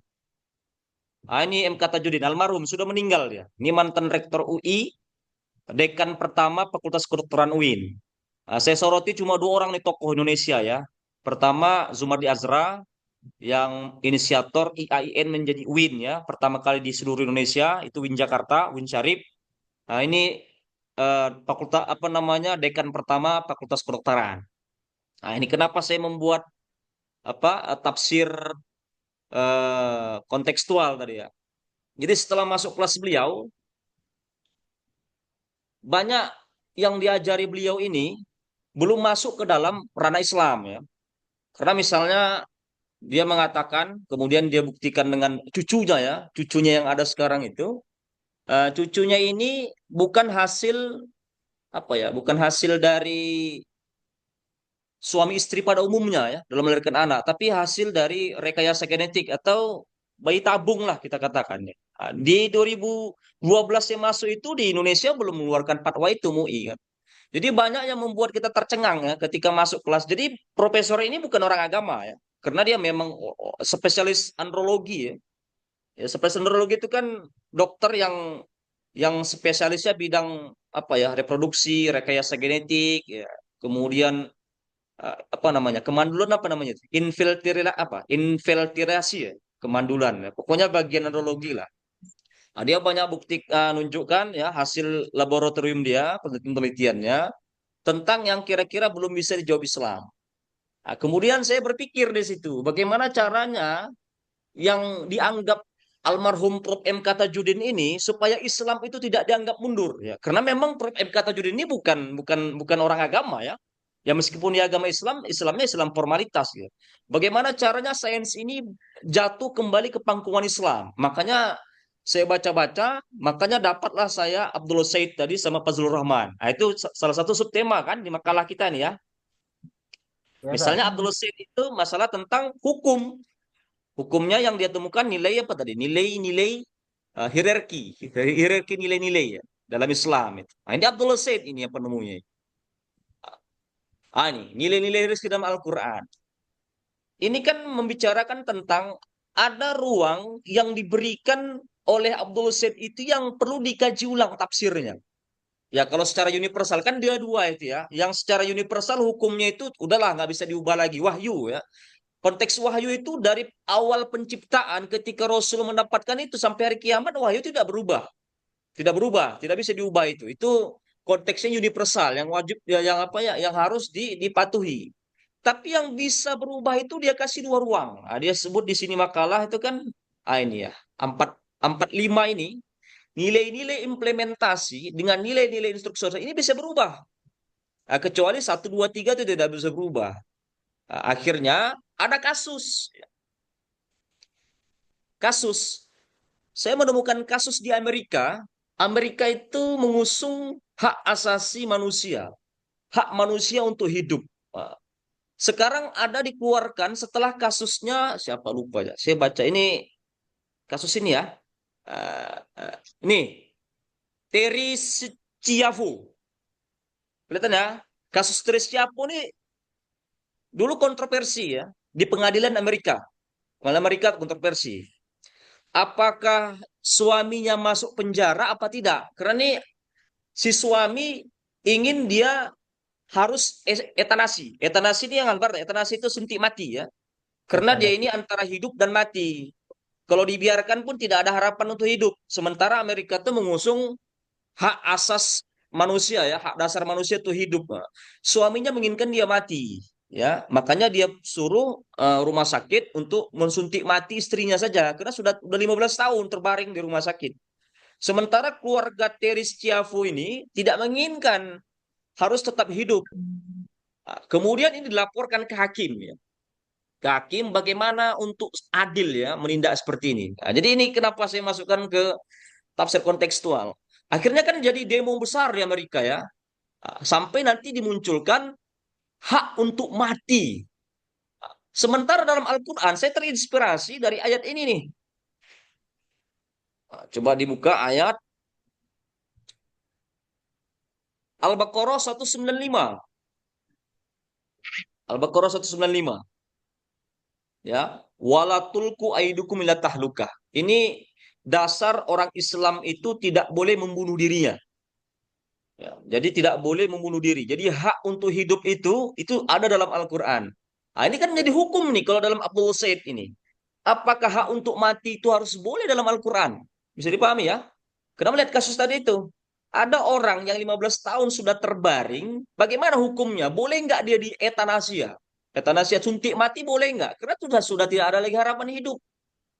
Ini MK Tajudin, almarhum, sudah meninggal dia. Ini mantan rektor UI, dekan pertama Fakultas Kedokteran UIN. Saya soroti cuma 2 orang nih tokoh Indonesia ya. Pertama Zumardi Azra yang inisiator IAIN menjadi UIN ya, pertama kali di seluruh Indonesia, itu UIN Jakarta, UIN Syarif. Nah, ini fakultas dekan pertama Fakultas Kedokteran. Nah, ini kenapa saya membuat tafsir kontekstual tadi ya. Jadi setelah masuk kelas beliau banyak yang diajari beliau ini belum masuk ke dalam ranah Islam ya. Karena misalnya dia mengatakan, kemudian dia buktikan dengan cucunya ya, cucunya yang ada sekarang itu, cucunya ini bukan hasil bukan hasil dari suami istri pada umumnya ya dalam melahirkan anak, tapi hasil dari rekayasa genetik atau bayi tabung lah kita katakan ya. Di 2012 yang masuk itu di Indonesia belum mengeluarkan fatwa itu MUI kan. Jadi banyak yang membuat kita tercengang ya ketika masuk kelas. Jadi profesor ini bukan orang agama ya, karena dia memang spesialis andrologi ya. Ya, spesialis andrologi itu kan dokter yang spesialisnya bidang reproduksi, rekayasa genetik ya. Kemudian kemandulan itu? Infiltrasi ya, kemandulan ya. Pokoknya bagian andrologi lah. Nah, dia banyak bukti nunjukkan ya hasil laboratorium dia, penelitiannya tentang yang kira-kira belum bisa dijawab Islam. Nah, kemudian saya berpikir di situ, bagaimana caranya yang dianggap almarhum Prof. M. Tajudin ini supaya Islam itu tidak dianggap mundur ya. Karena memang Prof. M. Tajudin ini bukan orang agama ya. Ya meskipun dia agama Islam, Islamnya Islam formalitas ya. Bagaimana caranya sains ini jatuh kembali ke pangkuan Islam? Makanya saya baca-baca, makanya dapatlah saya Abdul Said tadi sama Fazlur Rahman. Nah, itu salah satu subtema kan di makalah kita nih ya. Misalnya Abdul Said itu masalah tentang hukum. Hukumnya yang dia temukan nilai apa tadi? Nilai-nilai hierarki nilai-nilai ya dalam Islam itu. Nah, ini Abdul Said ini yang penemunya. Ini nilai-nilai hierarki dalam Al-Quran. Ini kan membicarakan tentang ada ruang yang diberikan oleh Abdul Said itu yang perlu dikaji ulang tafsirnya. Ya kalau secara universal kan dia 2 itu ya. Yang secara universal hukumnya itu udahlah nggak bisa diubah lagi, wahyu ya. Konteks wahyu itu dari awal penciptaan ketika Rasul mendapatkan itu sampai hari kiamat wahyu tidak berubah. Tidak berubah, tidak bisa diubah itu. Itu konteksnya universal yang wajib yang harus dipatuhi. Tapi yang bisa berubah itu dia kasih 2 ruang. Nah, dia sebut di sini makalah itu kan ini ya, 45 ini nilai-nilai implementasi dengan nilai-nilai instruktur ini bisa berubah. Kecuali 1, 2, 3 itu tidak bisa berubah. Akhirnya ada kasus. Saya menemukan kasus di Amerika. Amerika itu mengusung hak asasi manusia. Hak manusia untuk hidup. Sekarang ada dikeluarkan setelah kasusnya, siapa lupa ya. Saya baca ini, kasus ini ya. Ini, Terry Schiavo. Kelihatan ya. Kasus Terry Schiavo ini dulu kontroversi ya. Di pengadilan Amerika. Pengadilan Amerika kontroversi. Apakah suaminya masuk penjara apa tidak? Karena ini si suami ingin dia harus etanasi. Etanasi ini yang antar, etanasi itu suntik mati ya. Karena dia ini antara hidup dan mati. Kalau dibiarkan pun tidak ada harapan untuk hidup. Sementara Amerika itu mengusung hak asas manusia ya, hak dasar manusia itu hidup. Suaminya menginginkan dia mati. Ya, makanya dia suruh rumah sakit untuk mensuntik mati istrinya saja karena sudah 15 tahun terbaring di rumah sakit. Sementara keluarga Terry Schiavo ini tidak menginginkan, harus tetap hidup. Kemudian ini dilaporkan ke hakim ya. Ke hakim bagaimana untuk adil ya menindak seperti ini. Jadi ini kenapa saya masukkan ke tafsir kontekstual. Akhirnya kan jadi demo besar di Amerika ya. Sampai nanti dimunculkan hak untuk mati. Sementara dalam Al-Quran, saya terinspirasi dari ayat ini nih. Coba dibuka ayat Al-Baqarah 195. Al-Baqarah 195. Ya, walatulku aidukum ila tahlukah. Ini dasar orang Islam itu tidak boleh membunuh dirinya. Ya, jadi tidak boleh membunuh diri. Jadi hak untuk hidup itu ada dalam Al-Quran. Nah, ini kan jadi hukum nih kalau dalam Abdul Said ini. Apakah hak untuk mati itu harus boleh dalam Al-Quran? Bisa dipahami ya? Karena melihat kasus tadi itu. Ada orang yang 15 tahun sudah terbaring. Bagaimana hukumnya? Boleh nggak dia di etanasia? Etanasia suntik mati boleh nggak? Karena sudah tidak ada lagi harapan hidup.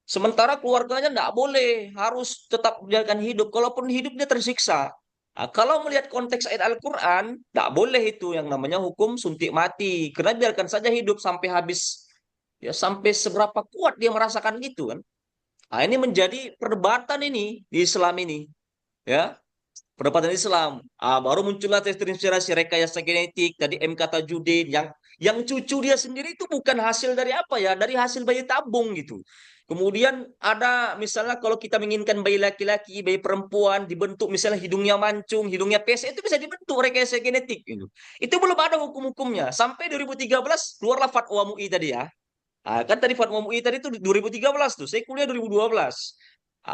Sementara keluarganya nggak boleh. Harus tetap menjalankan hidup. Kalaupun hidup dia tersiksa. Nah, kalau melihat konteks ayat Al-Quran, tidak boleh itu yang namanya hukum suntik mati. Karena biarkan saja hidup sampai habis. Ya, sampai seberapa kuat dia merasakan gitu kan. Nah, ini menjadi perdebatan ini di Islam ini. Ya, perdebatan Islam. Baru muncullah tes terinspirasi rekayasa genetik. Tadi MK Tajudin. Yang cucu dia sendiri itu bukan hasil dari apa ya. Dari hasil bayi tabung gitu. Kemudian ada misalnya kalau kita menginginkan bayi laki-laki, bayi perempuan dibentuk misalnya hidungnya mancung, hidungnya pesek itu bisa dibentuk rekayasa genetik gitu. Itu belum ada hukum-hukumnya. Sampai 2013 keluarlah fatwa MUI tadi ya. Kan tadi fatwa MUI tadi itu 2013 tuh. Saya kuliah 2012.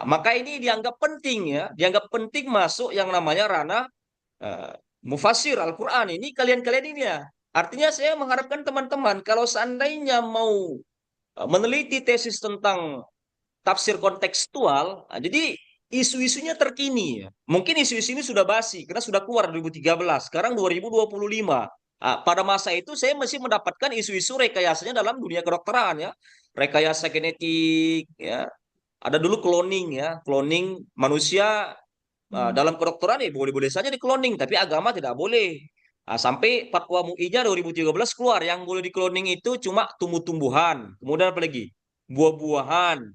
Maka ini dianggap penting ya, dianggap penting masuk yang namanya ranah mufasir Al-Quran. Ini kalian-kalian ini ya. Artinya saya mengharapkan teman-teman kalau seandainya mau meneliti tesis tentang tafsir kontekstual, jadi isu-isunya terkini ya. Mungkin isu-isu ini sudah basi karena sudah keluar 2013, sekarang 2025. Pada masa itu saya masih mendapatkan isu-isu rekayasanya dalam dunia kedokteran ya. Rekayasa genetik ya. Ada dulu cloning ya, cloning manusia dalam kedokteran ya boleh-boleh saja di cloning, tapi agama tidak boleh. Sampai fatwa MUI-nya 2013 keluar yang boleh di cloning itu cuma tumbuh-tumbuhan, kemudian apa lagi? Buah-buahan,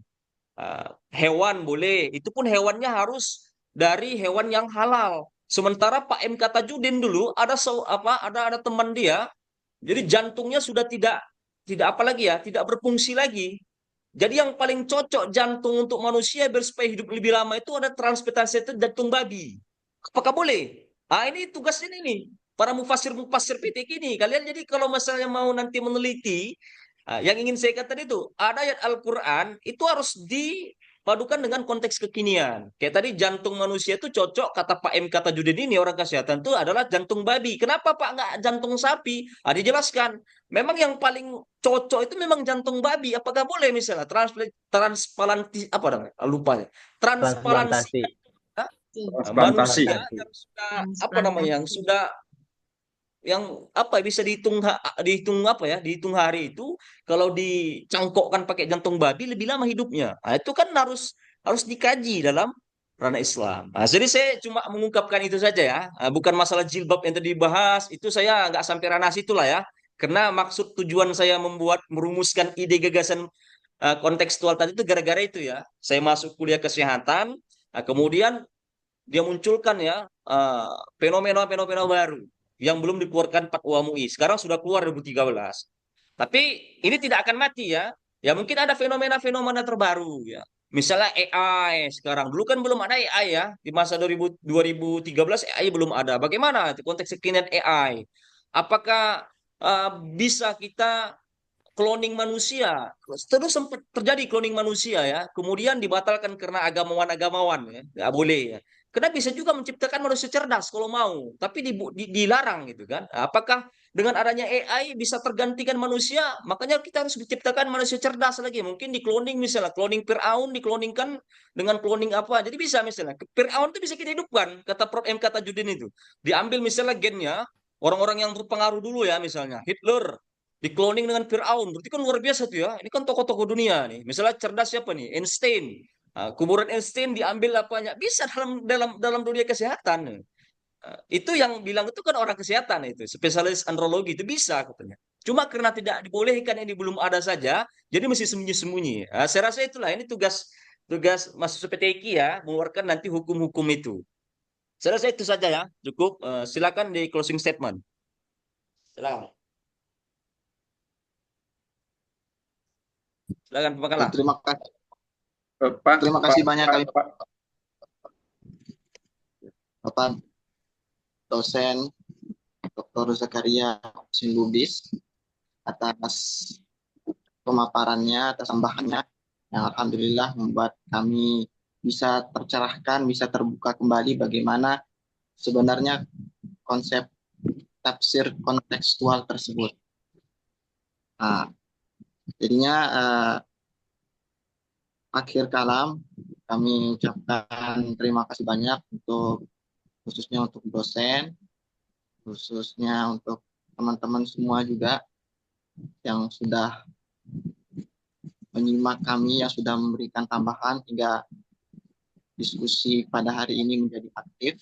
hewan boleh, itu pun hewannya harus dari hewan yang halal. Sementara Pak MK Tajudin dulu ada teman dia, jadi jantungnya sudah tidak apa lagi ya, tidak berfungsi lagi. Jadi yang paling cocok jantung untuk manusia biar supaya hidup lebih lama itu ada transplantasi itu jantung babi. Apakah boleh? Ini tugas ini nih. Para mufasir-mufasir PTK ini. Kalian jadi kalau misalnya mau nanti meneliti, yang ingin saya katakan itu, ada ayat Al-Quran, itu harus dipadukan dengan konteks kekinian. Kayak tadi jantung manusia itu cocok, kata Pak M. Tajudin ini, orang kesehatan itu adalah jantung babi. Kenapa Pak nggak jantung sapi? Dijelaskan. Memang yang paling cocok itu memang jantung babi. Apakah boleh misalnya transplantasi apa namanya? Lupa ya. Transplantasi Transplantasi. manusia yang sudah apa namanya? Yang apa bisa dihitung apa ya? Dihitung hari itu kalau dicangkokkan pakai jantung babi lebih lama hidupnya. Itu kan harus dikaji dalam ranah Islam. Nah, jadi saya cuma mengungkapkan itu saja ya. Bukan masalah jilbab yang tadi dibahas, itu saya nggak sampai ranah situ lah ya. Karena maksud tujuan saya merumuskan ide gagasan kontekstual tadi itu gara-gara itu ya. Saya masuk kuliah kesehatan, kemudian dia munculkan ya fenomena-fenomena baru yang belum dikeluarkan Fatwa MUI. Sekarang sudah keluar 2013. Tapi ini tidak akan mati ya. Ya mungkin ada fenomena-fenomena terbaru ya. Misalnya AI sekarang. Dulu kan belum ada AI ya. Di masa 2013 AI belum ada. Bagaimana konteks kekinian AI? Apakah bisa kita cloning manusia? Terus sempat terjadi cloning manusia ya. Kemudian dibatalkan karena agamawan-agamawan ya. Nggak boleh ya. Karena bisa juga menciptakan manusia cerdas kalau mau, tapi dilarang gitu kan. Apakah dengan adanya AI bisa tergantikan manusia? Makanya kita harus menciptakan manusia cerdas lagi. Mungkin di cloning misalnya, cloning Fir'aun dikloningkan dengan cloning apa. Jadi bisa misalnya, Fir'aun itu bisa kita hidupkan, kata Prof. M. Tajudin itu. Diambil misalnya gennya, orang-orang yang berpengaruh dulu ya misalnya, Hitler, dikloning dengan Fir'aun. Berarti kan luar biasa tuh ya. Ini kan tokoh-tokoh dunia nih. Misalnya cerdas siapa nih? Einstein. Kuburan Einstein diambil apanya? Bisa dalam dunia kesehatan. Itu yang bilang itu kan orang kesehatan itu, spesialis andrologi itu bisa katanya. Cuma karena tidak dibolehkan ini belum ada saja, jadi mesti sembunyi-sembunyi. Saya rasa itulah ini tugas tugas mahasiswa PTQ ya, mengeluarkan nanti hukum-hukum itu. Saya rasa itu saja ya, cukup. Silakan di closing statement. Silakan. Silakan Pak Kala. Terima kasih. Pak, Terima kasih Pak, banyak Pak, kami Pak. Bapak dosen Dr. Zakaria Sinlubis atas pemaparannya, atas tambahannya yang alhamdulillah membuat kami bisa tercerahkan, bisa terbuka kembali bagaimana sebenarnya konsep tafsir kontekstual tersebut. Nah, jadinya akhir kalam kami ucapkan terima kasih banyak untuk khususnya untuk dosen, khususnya untuk teman-teman semua juga yang sudah menyimak kami, yang sudah memberikan tambahan hingga diskusi pada hari ini menjadi aktif.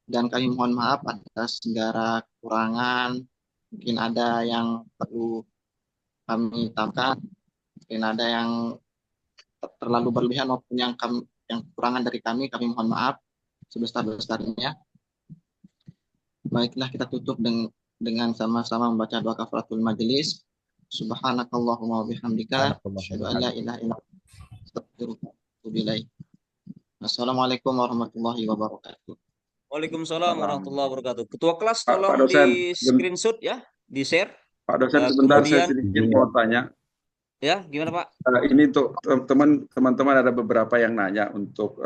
Dan kami mohon maaf atas segala kekurangan, mungkin ada yang perlu kami tambahkan, mungkin ada yang terlalu berlebihan maupun yang kekurangan dari kami mohon maaf sebesar-besarnya. Baiklah, kita tutup dengan sama-sama membaca doa kafaratul majelis. Subhanakallahumma wa bihamdika asyhadu an la ilaha illa anta astaghfiruka wa atubu ilaik. Assalamualaikum warahmatullahi wabarakatuh. Waalaikumsalam warahmatullahi wabarakatuh. Ketua kelas Pak tolong dosen, di screenshot ya, di share. Pak dosen sebentar saya Kemudian sedikit mau tanya. ya, gimana Pak? Ini untuk teman-teman ada beberapa yang nanya untuk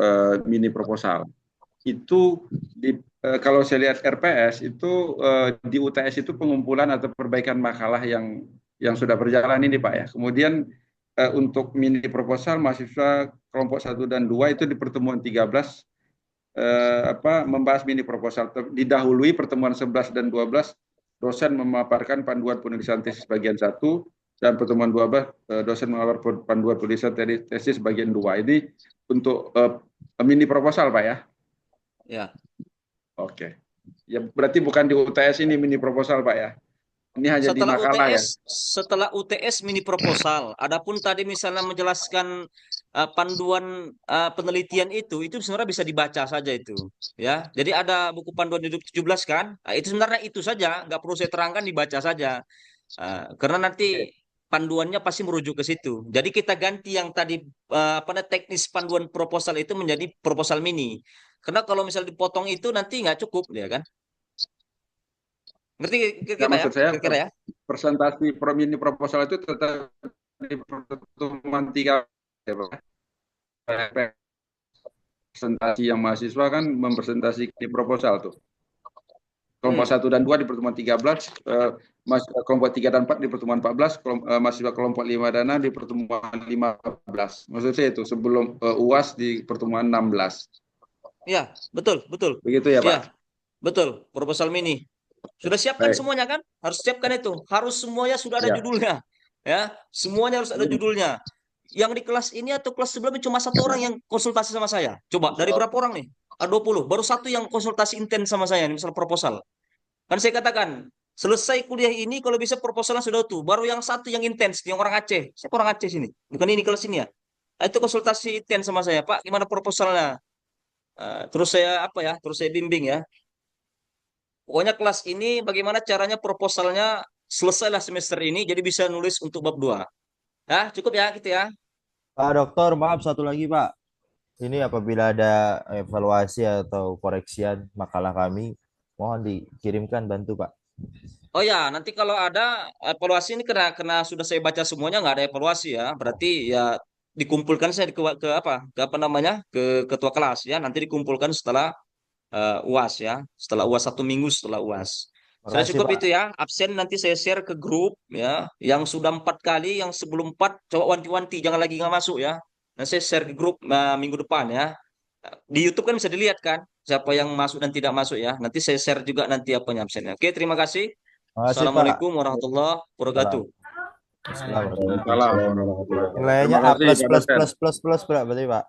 mini proposal. Itu kalau saya lihat RPS itu di UTS itu pengumpulan atau perbaikan makalah yang sudah berjalan ini Pak ya. Kemudian untuk mini proposal mahasiswa kelompok 1 dan 2 itu di pertemuan 13 membahas mini proposal. Didahului pertemuan 11 dan 12 dosen memaparkan panduan penulisan tesis bagian 1 dan pertemuan 12 dosen memaparkan panduan penulisan tesis bagian 2. Ini untuk mini proposal Pak ya. Ya. Oke. Ya berarti bukan di UTS ini mini proposal Pak ya. Ini hanya di makalah ya. Setelah UTS mini proposal. Adapun tadi misalnya menjelaskan panduan penelitian itu sebenarnya bisa dibaca saja itu. Ya, jadi ada buku panduan 2017 kan. Nah, itu sebenarnya itu saja, nggak perlu saya terangkan, dibaca saja. Karena nanti panduannya pasti merujuk ke situ. Jadi kita ganti yang tadi teknis panduan proposal itu menjadi proposal mini. Karena kalau misalnya dipotong itu nanti nggak cukup, ya kan? Ngerti kira-kira maksud saya kira-kira ya? Presentasi mini proposal itu tetap di pertemuan 3 ya Pak. Presentasi yang mahasiswa kan mempresentasi proposal tuh. Kelompok 1 dan 2 di pertemuan 13, kelompok 3 dan 4 di pertemuan 14, mahasiswa kelompok 5 dan 6 di pertemuan 15. Maksud saya itu sebelum UAS di pertemuan 16. Ya, betul. Begitu ya Pak? Ya, betul, proposal mini. Sudah siapkan Baik. semuanya kan? Harus siapkan itu. Harus semuanya sudah ada judulnya. Ya, semuanya harus ada judulnya. yang di kelas ini atau kelas sebelumnya cuma satu orang yang konsultasi sama saya. Coba dari berapa orang nih? 20. Baru satu yang konsultasi intens sama saya, misal proposal. Kan saya katakan, selesai kuliah ini kalau bisa proposalnya sudah tuh. Baru yang satu yang intens, yang orang Aceh. Saya orang Aceh sini. Bukan ini kelas ini ya. Nah, itu konsultasi intens sama saya, Pak. Gimana proposalnya? Terus saya apa ya? Terus saya bimbing ya. Pokoknya kelas ini bagaimana caranya proposalnya selesailah semester ini jadi bisa nulis untuk bab 2. Ya, cukup ya gitu ya. Pak Dokter, maaf satu lagi Pak. Ini apabila ada evaluasi atau koreksian makalah kami, mohon dikirimkan bantu Pak. Oh ya, nanti kalau ada evaluasi ini karena sudah saya baca semuanya nggak ada evaluasi ya. Berarti ya dikumpulkan saya ke apa? Ke apa namanya? Ke ketua kelas ya. Nanti dikumpulkan setelah UAS ya. Setelah UAS 1 minggu setelah UAS. Sudah Makasih cukup Pak. itu ya. Absen nanti saya share ke grup ya. Yang sudah 4 kali, yang sebelum 4 coba wanti-wanti jangan lagi nggak masuk ya. Nanti saya share ke grup minggu depan ya. Di YouTube kan bisa dilihat kan siapa yang masuk dan tidak masuk ya. Nanti saya share juga nanti apanya absennya. Oke, terima kasih. Makasih Pak. Assalamualaikum warahmatullahi wabarakatuh. Assalamualaikum. Waalaikumsalam warahmatullahi wabarakatuh. Nilainya Terima A kasih plus Pak plus dosen. plus plus plus berapa berarti Pak?